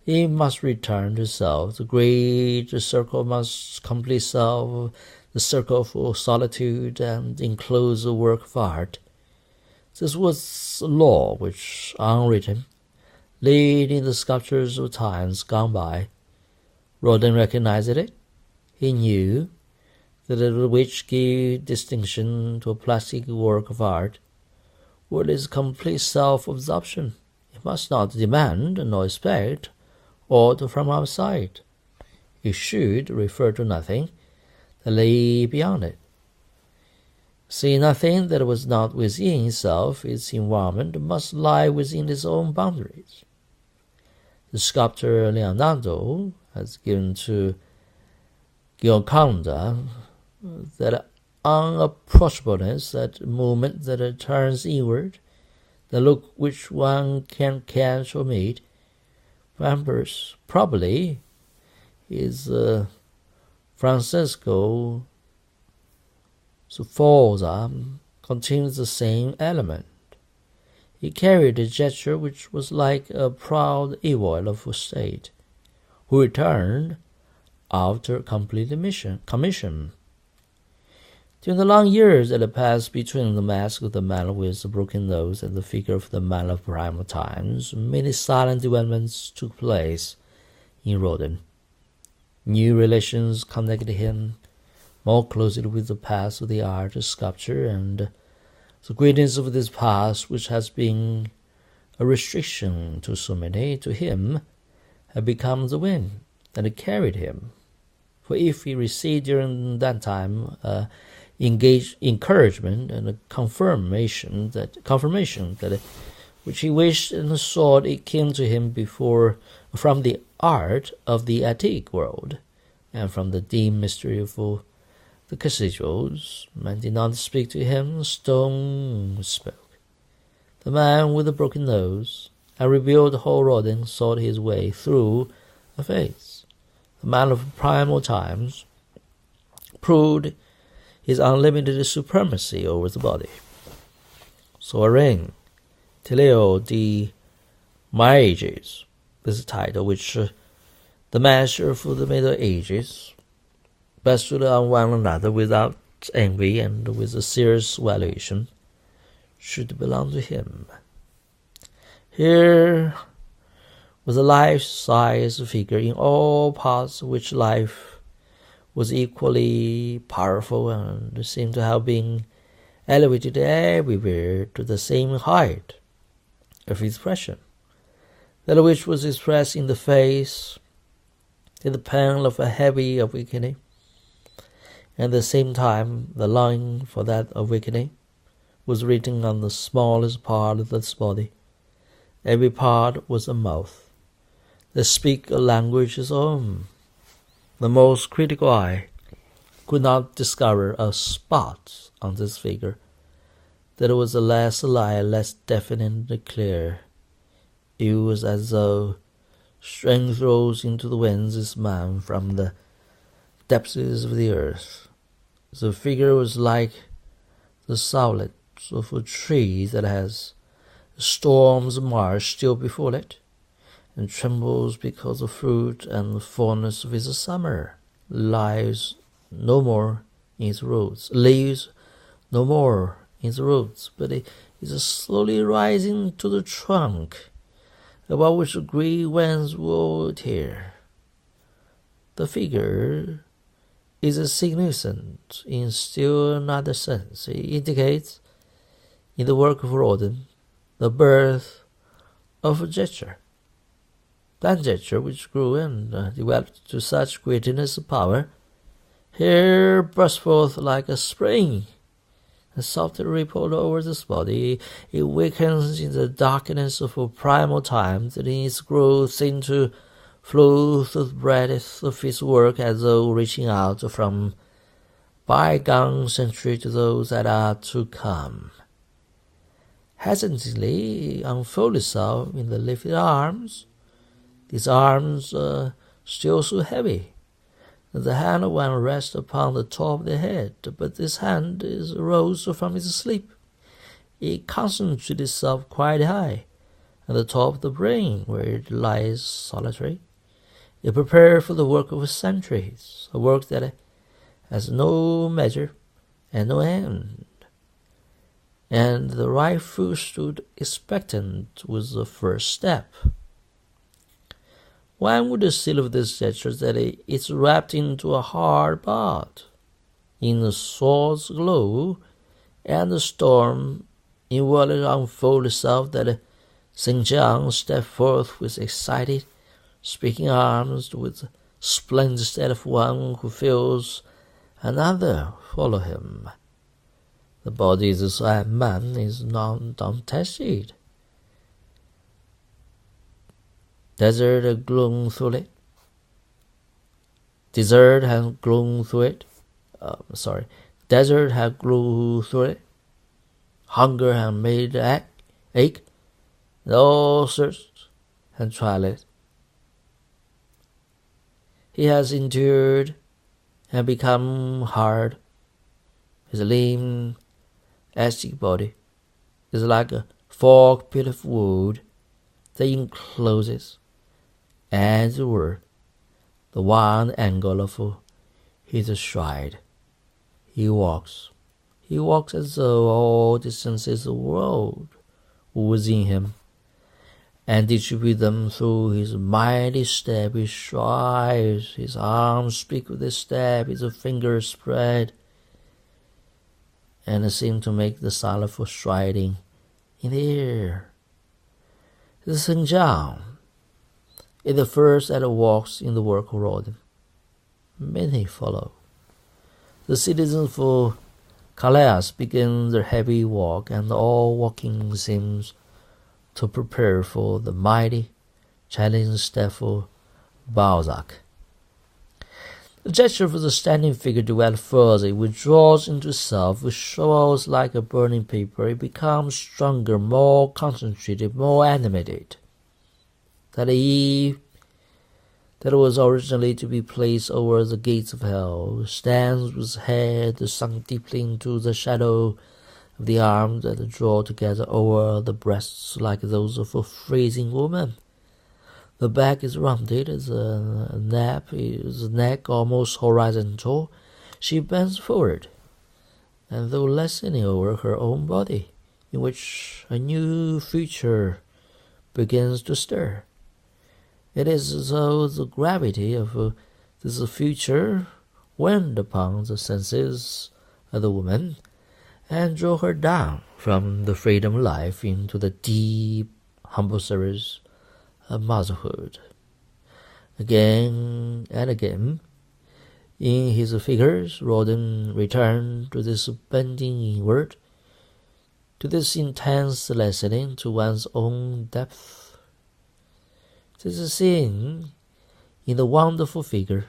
it must return to self. The great circle must complete self, the circle of solitude, and enclose the work of art. This was a law which, unwritten, laid in the sculptures of times gone by. Rodin recognized it. He knew that it which gave distinction to a plastic work of art was its complete self-absorption. It must not demand nor expect aught from outside. It should refer to nothing that lay beyond it. See, nothing that was not within itself, its environment, must lie within its own boundaries. The sculptor Leonardo has given to Gioconda that unapproachableness, that movement that turns inward, the look which one can catch or meet. Vampers probably is Francesco Sforza contains the same element. He carried a gesture which was like a proud evoil of a state, who returned after complete commission. During the long years that passed between the mask of the man with the broken nose and the figure of the man of primal times, many silent developments took place in Rodin. New relations connected him more closely with the past of the art of sculpture, and the greatness of this past, which has been a restriction to so many, to him had become the wind that carried him. For if he received during that time encouragement and a confirmation that which he wished and sought, it came to him from the art of the antique world, and from the deep mystery of the cathedrals. Man did not speak to him, stone spoke. The man with the broken nose and revealed whole Rodin sought his way through a face. The man of primal times proved his unlimited supremacy over the body. Soaring, Teleo de Ages, this title which the master of the Middle Ages bestowed on one another without envy and with a serious valuation, should belong to him. Here was a life-size figure in all parts of which life was equally powerful and seemed to have been elevated everywhere to the same height of expression, that which was expressed in the face, in the pen of a heavy awakening. At the same time, the line for that awakening was written on the smallest part of this body. Every part was a mouth that speak a language its own. The most critical eye could not discover a spot on this figure that was less alive, less definite and clear. It was as though strength rose into the winds this man from the depths of the earth. The figure was like the solid of a tree that has The storm's march still before it, and trembles because the fruit and the fullness of his summer lies no more in its roots, leaves no more in its roots, but it is slowly rising to the trunk, about which the green winds will tear. The figure is significant in still another sense. It indicates, in the work of Rodin, the birth of a gesture. That gesture which grew and developed to such greatness of power, here burst forth like a spring, and softly rippled over this body. It wakens in the darkness of a primal time, that in its growth seemed to flow through the breadth of his work, as though reaching out from bygone century to those that are to come. Hesitantly unfold itself in the lifted arms. These arms are still so heavy. The hand of one rests upon the top of the head, but this hand is rose from its sleep. It concentrates itself quite high, at the top of the brain, where it lies solitary. It prepared for the work of centuries, a work that has no measure and no end. And the right foot stood expectant with the first step. One would seal of this gesture that it's wrapped into a hard bud, in the sword's glow, and the storm in what it unfolds itself, that St. John stepped forth with excited, speaking arms, with the splendid step of one who feels another follow him. The body of this man is not untested. Desert had grown through it. Desert had grown through it. Desert had grown through it. Hunger had made it ache. And all thirst had tried it. He has endured and become hard. His lean, ascetic body is like a forked bit of wood that encloses, as it were, the one angle of his stride. He walks as though all distances of the world were within him, and distribute them through his mighty step. He strides, his arms speak with his step, his fingers spread, and seem to make the sound for striding in the air. The St. John is the first that walks in the work of Rodin. Many follow. The citizens of Calais begin their heavy walk, and all walking seems to prepare for the mighty, challenging step of Balzac. The gesture of the standing figure develops further. It withdraws into itself, it shows like a burning paper. It becomes stronger, more concentrated, more animated. That Eve, that was originally to be placed over the gates of hell, stands with head sunk deeply into the shadow of the arms that draw together over the breasts like those of a freezing woman. The back is rounded, the neck almost horizontal. She bends forward, and though lessening over her own body, in which a new future begins to stir. It is as though the gravity of this future went upon the senses of the woman, and drew her down from the freedom life into the deep, humble service of motherhood. Again and again, in his figures, Rodin returned to this bending inward, to this intense lessening to one's own depth. This is seen in the wonderful figure,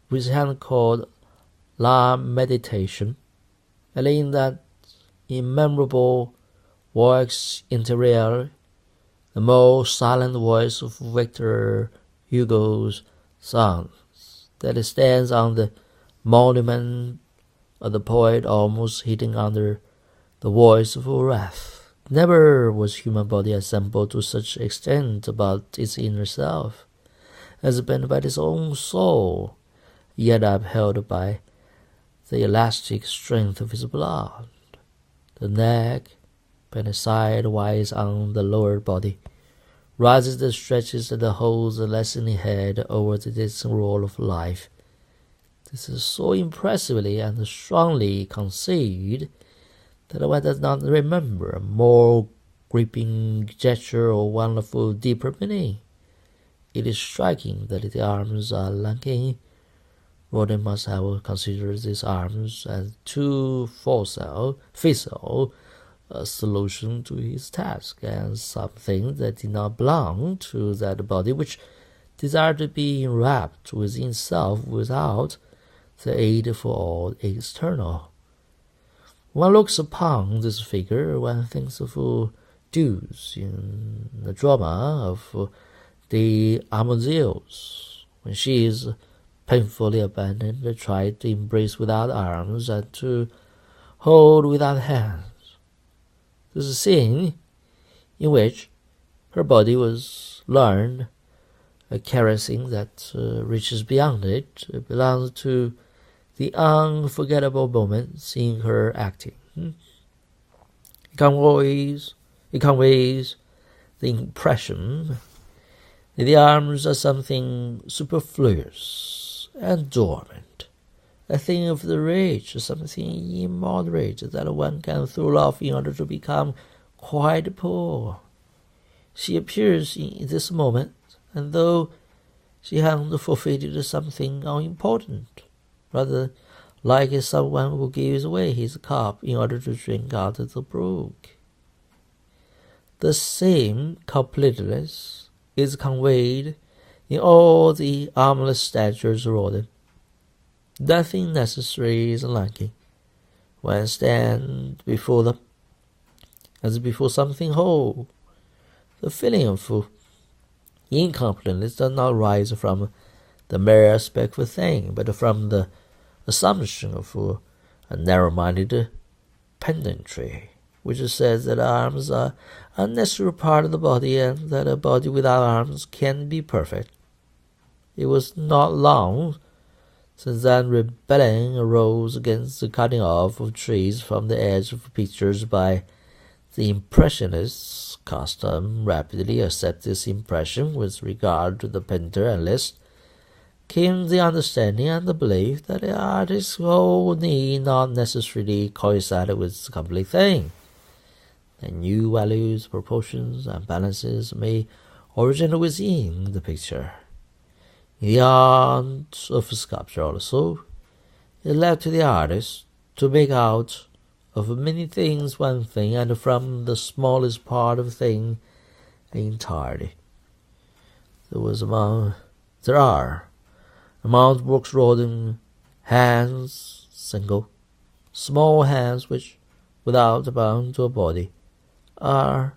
which hand called La Meditation, and in that immemorable voix intérieure, the most silent voice of Victor Hugo's songs, that stands on the monument of the poet, almost hidden under the voice of wrath. Never was human body assembled to such extent about its inner self, as bent by its own soul, yet upheld by the elastic strength of his blood. The neck, bent sidewise on the lower body, rises and stretches and holds the lessening head over the distant roll of life. This is so impressively and strongly conceived that one does not remember a more gripping gesture or wonderful deeper meaning. It is striking that the arms are lacking. Rodin must have considered these arms as too facile a solution to his task, and something that did not belong to that body which desired to be enwrapped within itself without the aid of all external. One looks upon this figure, one thinks of Deuce in the drama of the Amadeus, when she is painfully abandoned, tried to embrace without arms and to hold without hands. This is a scene in which her body was learned, a caressing that reaches beyond it. It belongs to the unforgettable moments in her acting. It conveys the impression that the arms are something superfluous and dormant, a thing of the rich, something immoderate that one can throw off in order to become quite poor. She appears in this moment, and though she has forfeited something unimportant, rather like someone who gives away his cup in order to drink out of the brook. The same completeness is conveyed in all the armless statues of Rodin. Nothing necessary is lacking. One stands before them as before something whole. The feeling of incompleteness does not rise from the mere aspect of a thing, but from the assumption of a narrow-minded pedantry, which says that arms are a necessary part of the body and that a body without arms can be perfect. It was not long since that rebellion arose against the cutting off of trees from the edge of pictures by the Impressionists. Custom rapidly accepted this impression with regard to the painter, and list came the understanding and the belief that the artist's whole need not necessarily coincide with the complete thing. The new values, proportions, and balances may originate within the picture. In the art of sculpture also, it led to the artist to make out of many things one thing, and from the smallest part of a thing entirely. There are among works Rodin hands single, small hands which, without bound to a body, are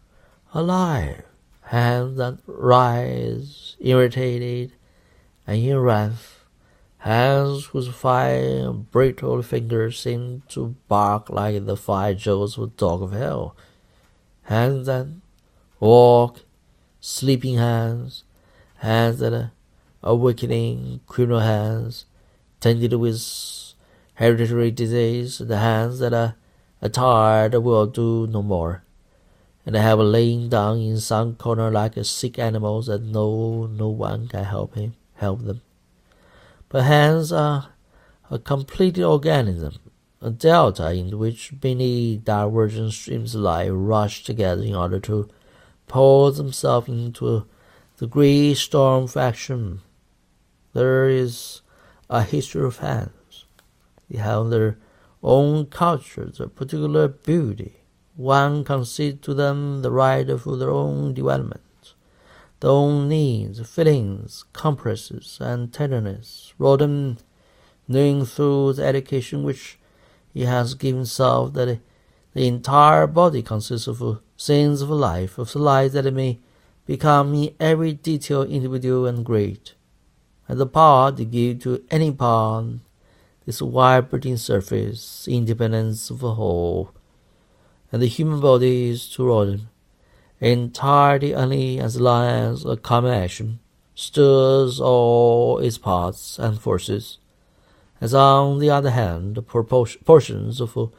alive, hands that rise, irritated and in wrath, hands whose fine, brittle fingers seem to bark like the 5 jaws of a dog of hell, hands that walk, sleeping hands, hands that are awakening, criminal hands, tainted with hereditary disease, the hands that are tired will do no more, and have lain down in some corner like sick animals that no one can help them. But hands are a complete organism, a delta in which many divergent streams of life rush together in order to pour themselves into the great storm of action. There is a history of hands. They have their own culture, their particular beauty. One concedes to them the right of their own development, their own needs, feelings, caprices, and tenderness. Rodin, knowing through the education which he has given himself that the entire body consists of scenes of life that it may become in every detail individual and great, and the power to give to any part this vibrating surface, independence of a whole, and the human body is to Rodin entirely only as long as a common action stirs all its parts and forces, as on the other hand the portions of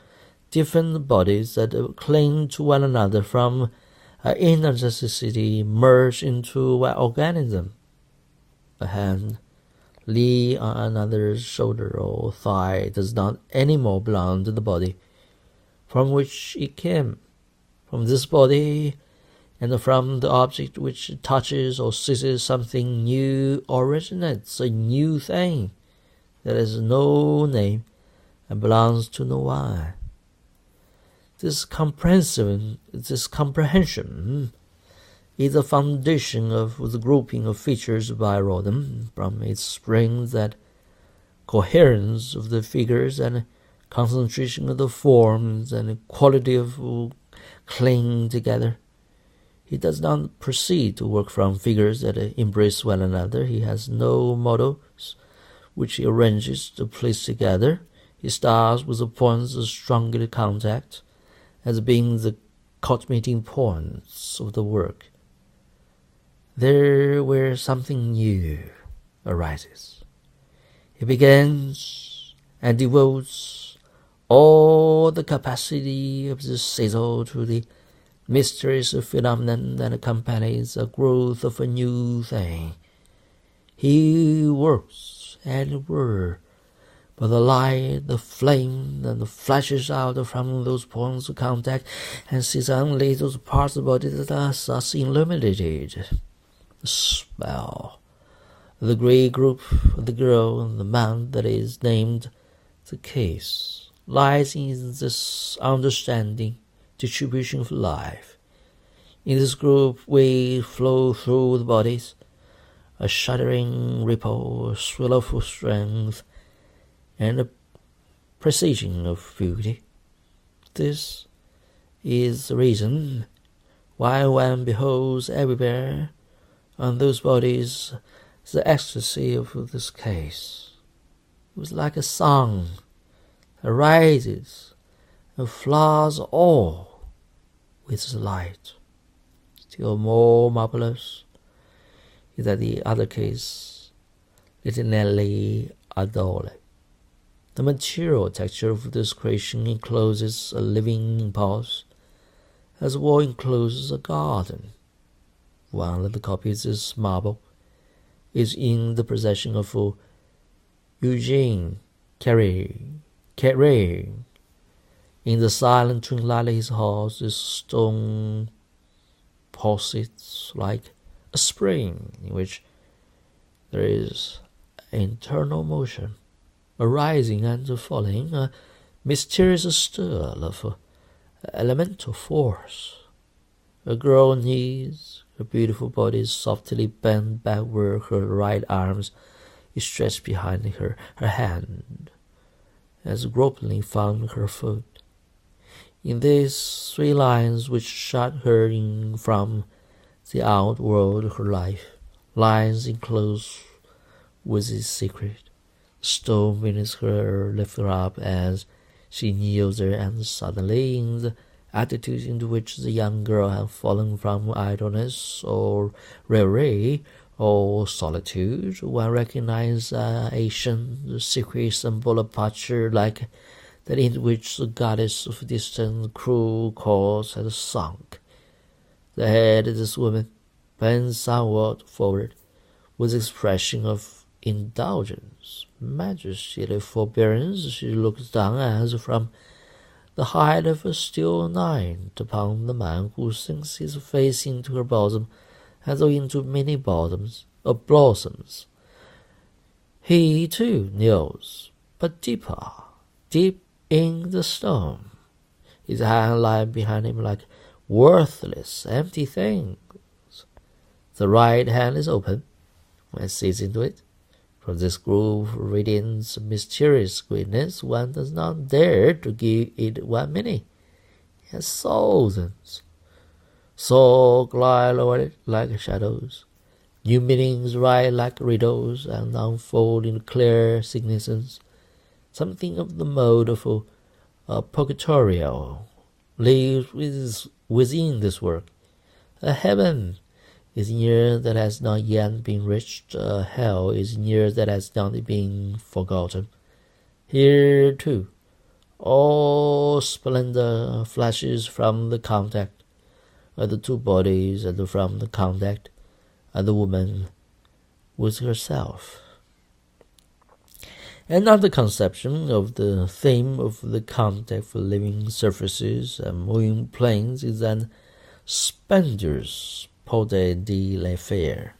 different bodies that cling to one another from inner necessity merge into one organism. A hand lie on another's shoulder or thigh does not any more belong to the body from which it came. From this body and from the object which touches or seizes something new originates a new thing that has no name and belongs to no one. This comprehension is the foundation of the grouping of features by Rodin. From it springs that coherence of the figures and concentration of the forms and quality of clinging together. He does not proceed to work from figures that embrace one another. He has no models which he arranges to place together. He starts with the points of strongest contact as being the culminating points of the work. There where something new arises, he begins and devotes all the capacity of the chisel to the mysterious phenomenon that accompanies the growth of a new thing. He works, as it were, by the light, the flame, and flashes out from those points of contact, and sees only those parts of the body that are thus illuminated. The spell, the great group, the girl, and the man that is named the case, lies in this understanding distribution of life. In this group we flow through the bodies, a shuddering ripple, a swell of strength, and a precision of beauty. This is the reason why one beholds everywhere on those bodies the ecstasy of this case. It was like a song that rises and floods all with the light. Still more marvelous is that the other case, literally adore. The material texture of this creation encloses a living impulse, as a wall encloses a garden. One of the copies is marble, is in the possession of Eugene Carré. In the silent twilight of his house is stone pulsates like a spring in which there is internal motion, a rising and a falling, a mysterious stir of elemental force. A girl knees, her beautiful body is softly bent backward, her right arm is stretched behind her hand, as gropingly found her foot. In these 3 lines which shut her in from the outworld of her life, lines enclosed with its secret. The stone beneath her lifted up as she kneels there, and suddenly in the attitude into which the young girl had fallen from idleness or reverie or solitude, one recognizes the secret symbol of departure, like that in which the goddess of distant cruel cause had sunk. The head of this woman bent somewhat forward, with expression of indulgence, majesty, and forbearance. She looks down as from the height of a still night upon the man who sinks his face into her bosom, as though into many blossoms. He too kneels, but deep in the stone. His hand lies behind him like worthless, empty things. The right hand is open. One sees into it. From this group radiance mysterious greatness, one does not dare to give it one meaning. It has thousands. So glide over it like shadows. New meanings rise like riddles and unfold in clear significance. Something of the mode of a purgatorial lives within this work. A heaven is near that has not yet been reached. A hell is near that has not been forgotten. Here, too, all splendor flashes from the contact of the two bodies and from the contact of the woman with herself. Another conception of the theme of the contact for living surfaces and moving planes is an Spencer's Portrait de la Feur,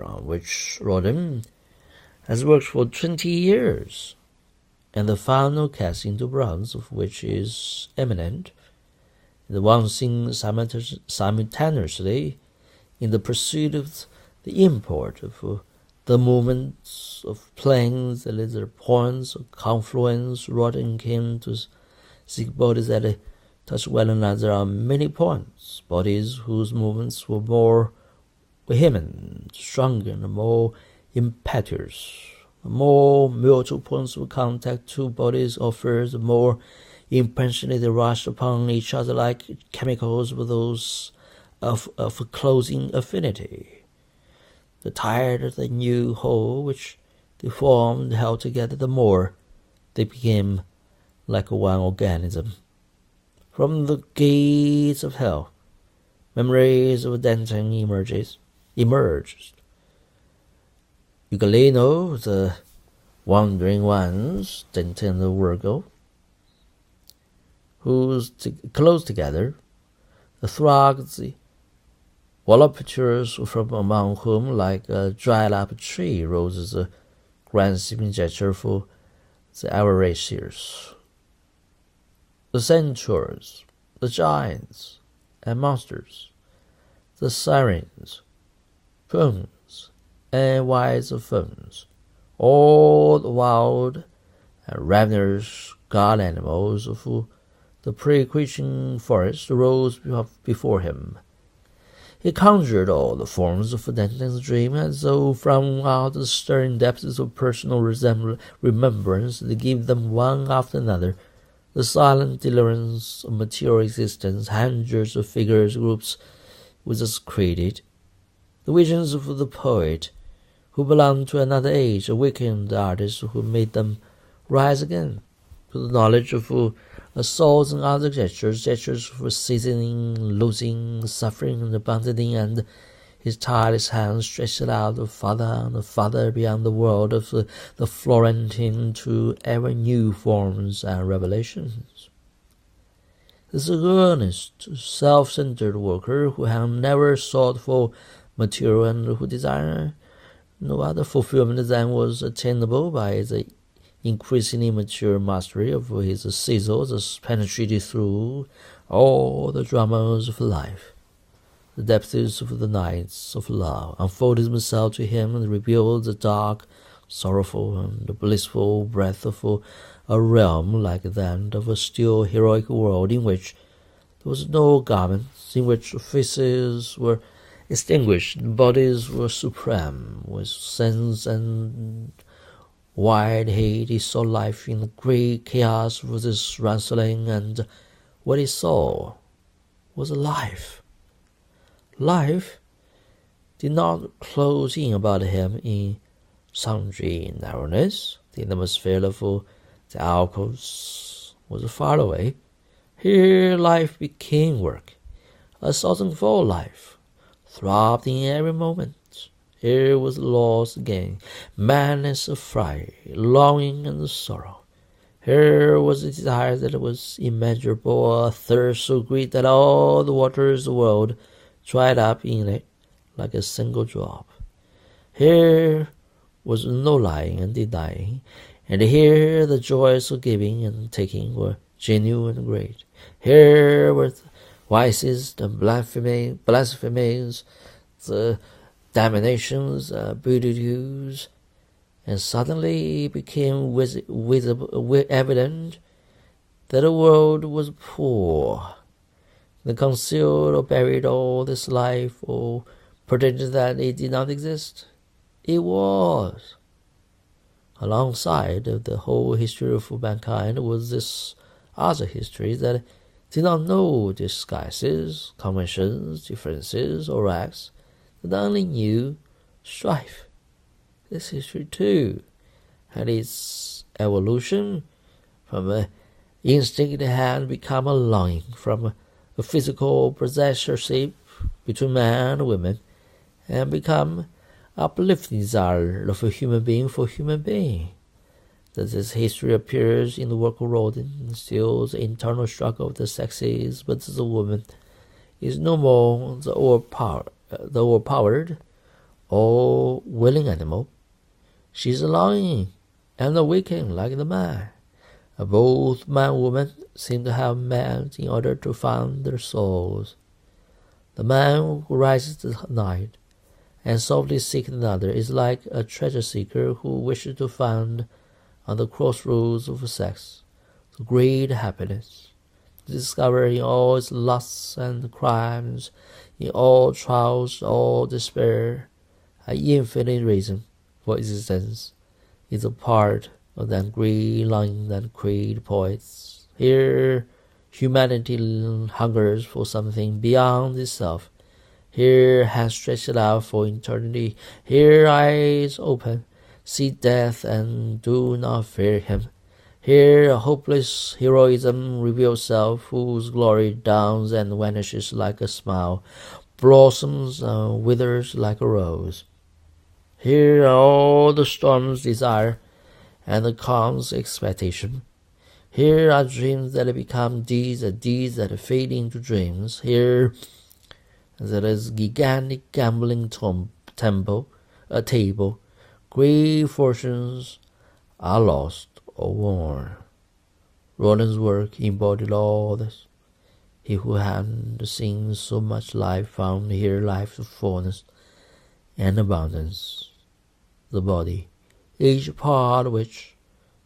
on which Rodin has worked for 20 years, and the final cast into bronze of which is eminent. The one seen simultaneously in the pursuit of the import of the movements of planes, the little points of confluence. Rodin came to seek bodies that touch one another on many points, bodies whose movements were more vehement, stronger, and more impetuous. The more mutual points of contact two bodies offer, the more impatiently they rush upon each other like chemicals with those of closing affinity. The tighter the new whole which they formed held together, the more they became like one organism. From the gates of hell, memories of Danton emerged. Ugolino, the wandering ones, Danton and Virgo, whose close together, the throgs, the voluptuous from among whom, like a dried-up tree, rose the grand gesture for the avaricious. The centaurs, the giants and monsters, the sirens, puns, and wise fawns, all the wild and ravenous god animals of the pre-Christian forest rose before him. He conjured all the forms of Danton's dream, as though from out the stirring depths of personal remembrance they give them one after another the silent deliriums of material existence, hundreds of figures, groups with us created, the visions of the poet who belonged to another age, awakened the artist who made them rise again to the knowledge of assaults and other gestures for seasoning, losing, suffering, and abandoning, and his tireless hands stretched out farther and farther beyond the world of the Florentine to ever new forms and revelations. This earnest, self-centered worker who had never sought for material and who desired no other fulfillment than was attainable by the increasingly mature mastery of his sizzles as penetrated through all the dramas of life. The depths of the nights of love unfolded himself to him and revealed the dark, sorrowful, and blissful breadth of a realm like that of a still heroic world in which there was no garments, in which faces were extinguished, and bodies were supreme. With sense and wide hate, he saw life in the great chaos of this wrestling, and what he saw was life. Life did not close in about him in sundry narrowness. The atmosphere of the alcoves was far away. Here life became work, a thousandfold life, throbbed in every moment. Here was loss again, madness of fright, longing and sorrow. Here was a desire that was immeasurable, a thirst so great that all the waters of the world dried up in it like a single drop. Here was no lying and denying, and here the joys of giving and taking were genuine and great. Here were the vices and blasphemies, the damnations, beatitudes, and suddenly it became evident that the world was poor. They concealed or buried all this life, or pretended that it did not exist. It was. Alongside of the whole history of mankind was this other histories that did not know disguises, conventions, differences, or acts, that only knew strife. This history, too, had its evolution from an instinct that had become a longing, from a physical possessorship between man and woman, and become uplifting desire of a human being for human being. That this history appears in the work of Rodin, still the internal struggle of the sexes, but the woman is no more the overpowered or willing animal. She is a longing and a waking like the man. Both man and woman seem to have met in order to find their souls. The man who rises at night and softly seeks another is like a treasure seeker who wishes to find on the crossroads of sex the great happiness, to discover in all its lusts and crimes, in all trials, all despair, an infinite reason for existence, is a part of that great longing that created poets. Here humanity hungers for something beyond itself. Here hands stretched out for eternity. Here eyes open, see death and do not fear him. Here a hopeless heroism reveals self, whose glory dawns and vanishes like a smile, blossoms and withers like a rose. Here are all the storms desire and the calms expectation. Here are dreams that become deeds, and deeds that fade into dreams. Here there is gigantic gambling table. Great fortunes are lost or won. Rodin's work embodied all this. He who had seen so much life found here life of fullness and abundance. The body, each part of which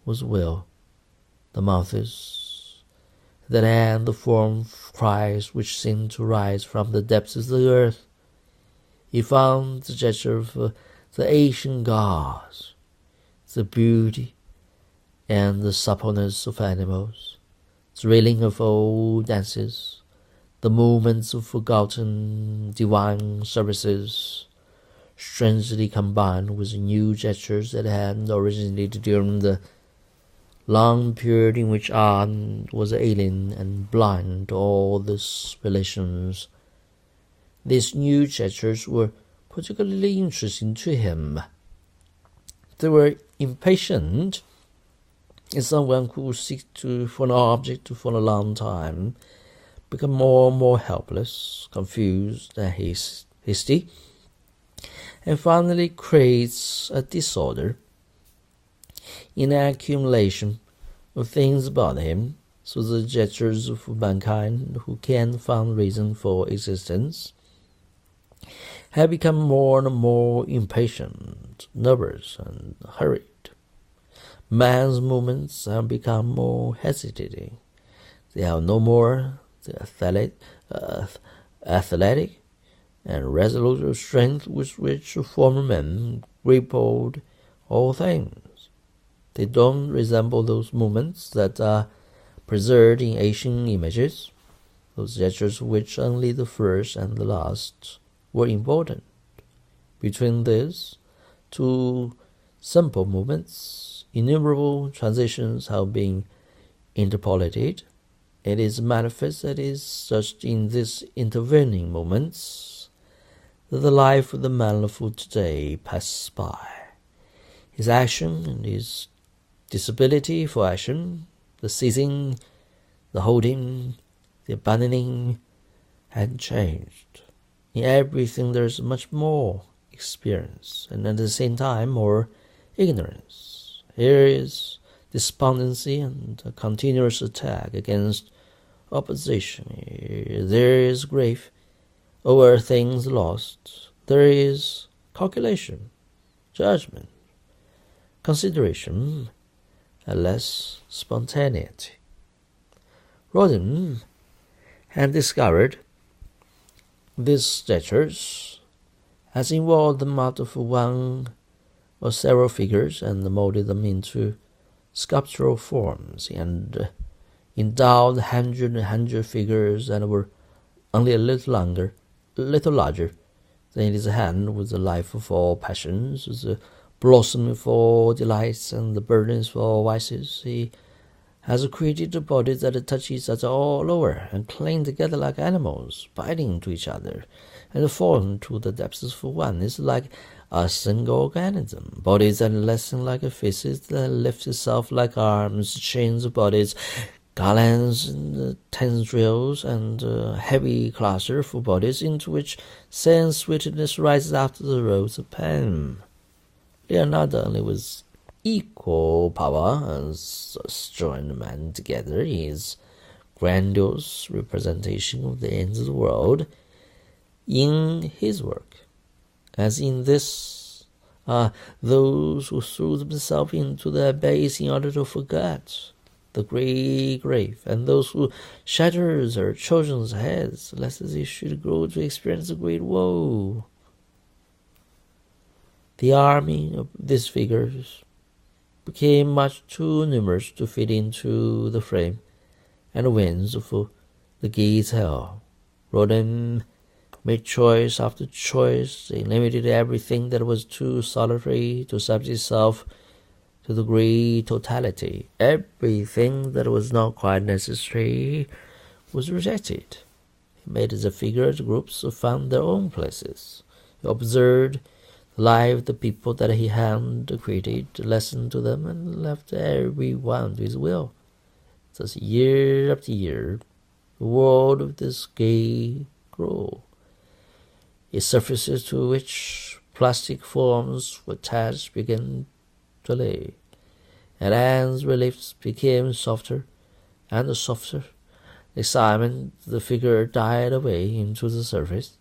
was will, the mouth is that hand, the form of Christ which seemed to rise from the depths of the earth. He found the gesture of the ancient gods, the beauty and the suppleness of animals, thrilling of old dances, the movements of forgotten divine services, strangely combined with new gestures that had originated during the long period in which art was alien and blind to all these relations. These new gestures were particularly interesting to him. They were impatient, as someone who seeks for an object for a long time, become more and more helpless, confused, and hasty, and finally creates a disorder in an accumulation of things about him, so the gestures of mankind who can find reason for existence have become more and more impatient, nervous, and hurried. Man's movements have become more hesitating. They have no more the athletic and resolute strength with which former men grappled all things. They don't resemble those movements that are preserved in ancient images, those gestures which only the first and the last were important. Between these two simple movements, innumerable transitions have been interpolated. It is manifest that it is just in these intervening moments that the life of the man of today passes by. His action and his disability for action, the seizing, the holding, the abandoning, had changed. In everything there is much more experience, and at the same time more ignorance. Here is despondency and a continuous attack against opposition. There is grief over things lost. There is calculation, judgment, consideration, and less spontaneity. Rodin had discovered these statues has involved them out of one or several figures and molded them into sculptural forms, and endowed 100 figures and were only a little larger than his hand, with the life of all passions, the blossoming for delights and the burdens for vices. He has created a body that touches us all over and cling together like animals, biting into each other, and fall to the depths of one is like a single organism. Bodies that lessen like faces, that lift itself like arms, chains of bodies, garlands and tendrils, and a heavy cluster for bodies into which sense sweetness rises after the rose of pen. They are not only with equal power as joined man together his grandiose representation of the ends of the world in his work, as in this are those who threw themselves into the abyss in order to forget the great grave, and those who shattered their children's heads lest they should grow to experience the great woe. The army of these figures became much too numerous to fit into the frame and the winds of the gate's hell. Rodin made choice after choice. They limited everything that was too solitary to subject itself to the great totality. Everything that was not quite necessary was rejected. He made the figures groups found their own places. He observed the life of the people that he had created, listened to them, and left every one to his will. Thus, year after year, the world of this gay grew. Its surfaces to which plastic forms were attached began to lay, and as reliefs became softer and softer, the excitement of the figure died away into the surface.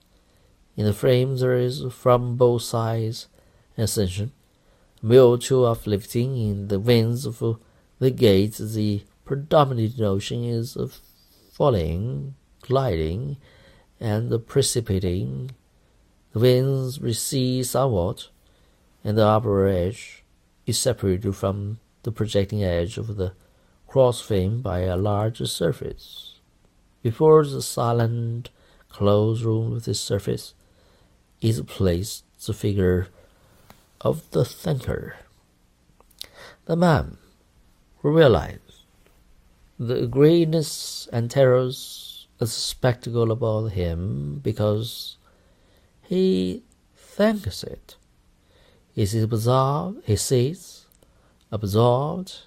In the frame there is from both sides an ascension, mutual uplifting. In the winds of the gate the predominant notion is of falling, gliding, and precipitating. The winds recede somewhat, and the upper edge is separated from the projecting edge of the cross frame by a larger surface. Before the silent closed room of this surface is placed the figure of the thinker, the man who realized the greatness and terrors of the spectacle about him because he thinks it. He sees, absorbed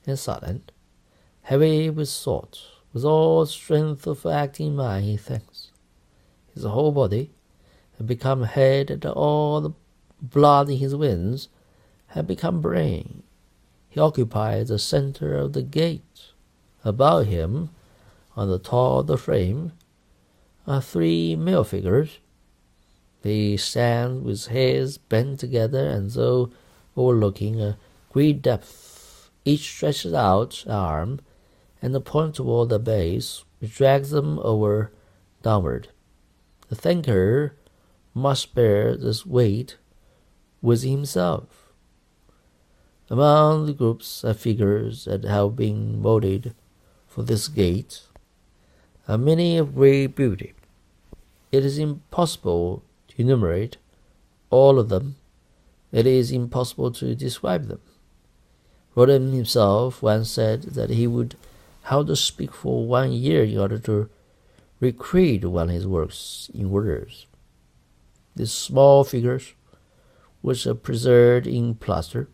and silent, heavy with thought, with all strength of acting mind he thinks. His whole body had become head, and all the blood in his veins had become brain. He occupied the center of the gate. About him, on the top of the frame, are 3 male figures. They stand with heads bent together and though overlooking a great depth. Each stretches out an arm and points toward the base, which drags them over downward. The thinker must bear this weight with himself. Among the groups of figures that have been molded for this gate are many of great beauty. It is impossible to enumerate all of them. It is impossible to describe them. Rodin himself once said that he would have to speak for 1 year in order to recreate one of his works in words. These small figures, which are preserved in plaster,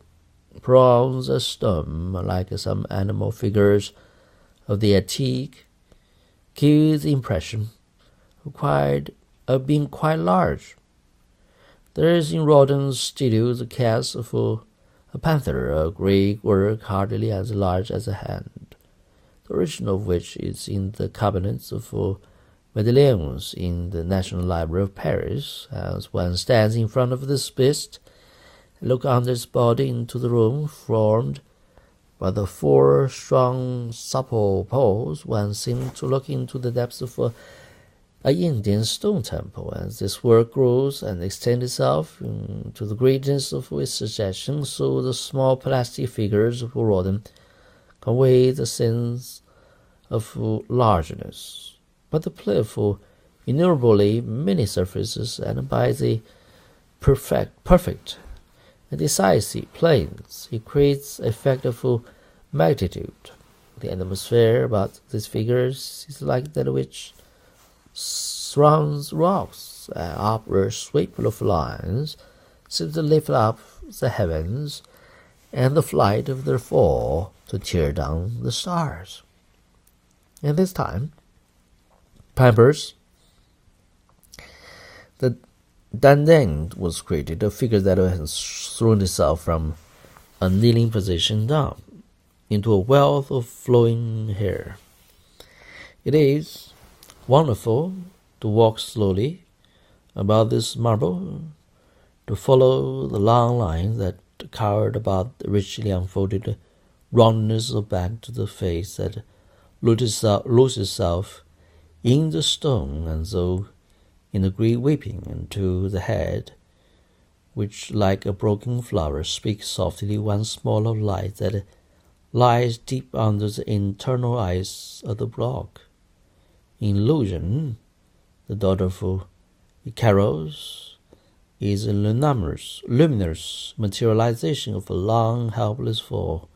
bronze, or stone, like some animal figures of the antique, give the impression of being quite large. There is in Rodin's studio the cast of a panther, a great work hardly as large as a hand, the original of which is in the cabinets of medallions in the National Library of Paris. As one stands in front of this beast, look under its body into the room formed by the 4 strong supple poles, one seems to look into the depths of an Indian stone temple. As this work grows and extends itself to the greatness of its suggestion, so the small plastic figures of Rodin convey the sense of largeness, but the playful, innumerably many surfaces, and by the perfect and decisive planes, it creates an effect of magnitude. The atmosphere about these figures is like that which surrounds rocks, and upward sweep of lines seems to lift up the heavens, and the flight of their fall to tear down the stars. And this time, Pampers, the Dandang was created, a figure that has thrown itself from a kneeling position down into a wealth of flowing hair. It is wonderful to walk slowly about this marble, to follow the long lines that cowered about the richly unfolded roundness of back to the face that loses itself in the stone, and so in the great weeping, and to the head, which like a broken flower speaks softly once more of light that lies deep under the internal ice of the block. In illusion, the daughter of Icaros is a luminous materialization of a long, helpless fall.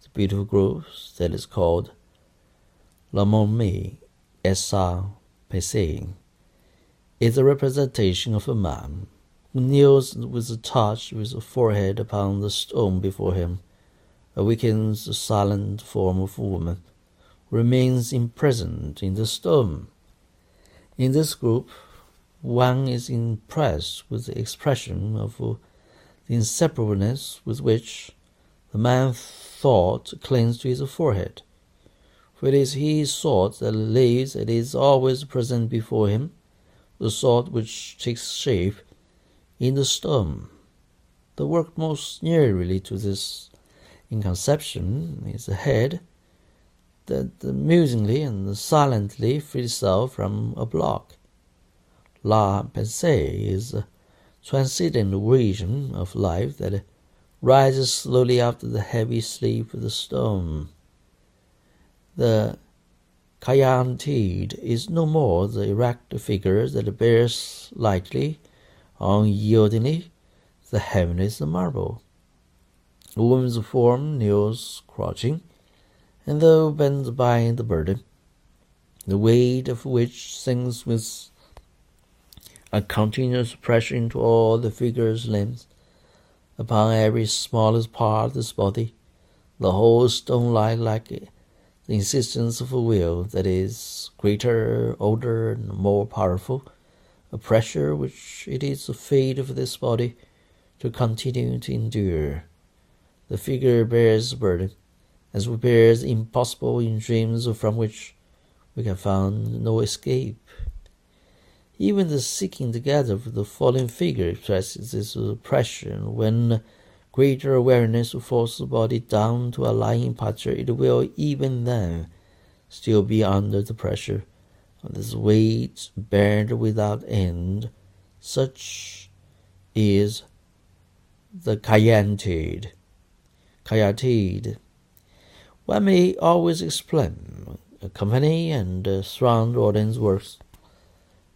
The beautiful grove that is called La Momie Essa Pesé is a representation of a man who kneels with a touch with a forehead upon the stone before him, awakens the silent form of a woman, who remains imprisoned in the stone. In this group, one is impressed with the expression of the inseparableness with which the man's thought clings to his forehead. For it is his thought that lives and is always present before him, the thought which takes shape in the stone. The work most nearly to this in conception is the head that musingly and silently frees itself from a block. La Pensée is a transcendent vision of life that rises slowly after the heavy sleep of the stone. The Chiantide is no more the erect figure that bears lightly, unyieldingly, the heaviness of marble. A woman's form kneels crouching, and though bent by the burden, the weight of which sinks with a continuous pressure into all the figure's limbs, upon every smallest part of this body, the whole stone lies like the insistence of a will that is greater, older, and more powerful, a pressure which it is the fate of this body to continue to endure. The figure bears the burden, as we bear the impossible in dreams from which we have found no escape. Even the seeking together of the falling figure expresses this pressure. When greater awareness will force the body down to a lying posture, it will even then still be under the pressure of this weight bared without end. Such is the Chiantide. One may always explain, accompany, and surround Rodin's works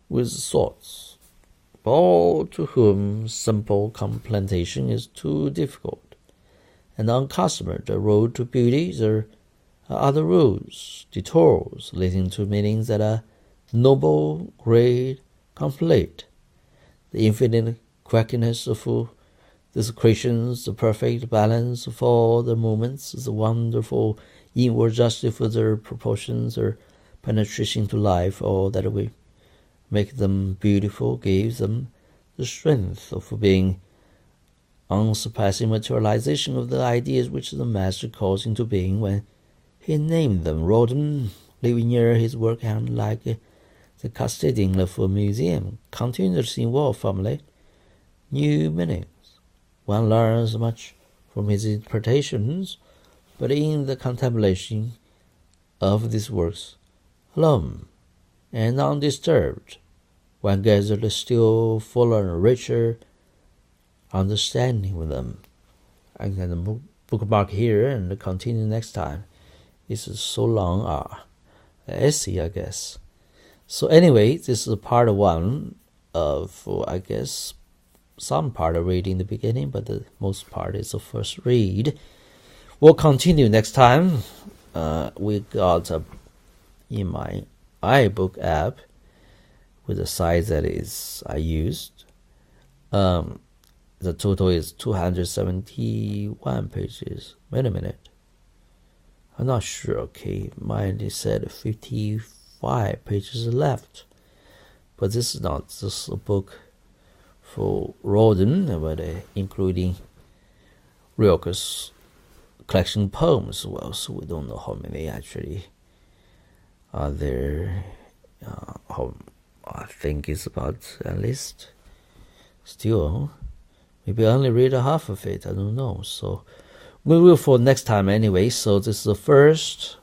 with thoughts, but all to whom simple contemplation is too difficult and unaccustomed the road to beauty, there are other roads, detours, leading to meanings that are noble, great, complete. The infinite correctness of these creations, the perfect balance of all the movements, the wonderful inward justice of their proportions, their penetration to life, all that we make them beautiful, gives them the strength of being unsurpassing materialization of the ideas which the master calls into being when he named them. Rodin, living near his work and like the custodian of a museum, continuously involved family, new meanings. One learns much from his interpretations, but in the contemplation of these works alone and undisturbed, one gathers a still fuller and richer understanding with them. I'm going to bookmark here and continue next time. It's so long. essay, I guess. So anyway, this is part one of, I guess, some part of reading in the beginning, but the most part is the first read. We'll continue next time. We got in my iBook app with the size that is I used. The total is 271 pages. Wait a minute. I'm not sure. Okay, mine is said 55 pages left. But this is not just a book for Rodin, but including Rilke's collection of poems as well. So we don't know how many actually are there. I think it's about at least. Still, maybe I only read a half of it. I don't know. So we will for next time anyway. So this is the first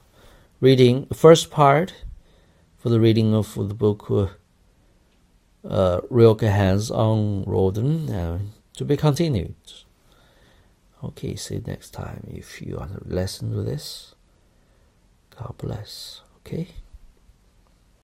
part for the reading of the book Rilke has on Rodin, to be continued. Okay, see you next time. If you want to listen to this, God bless. Okay.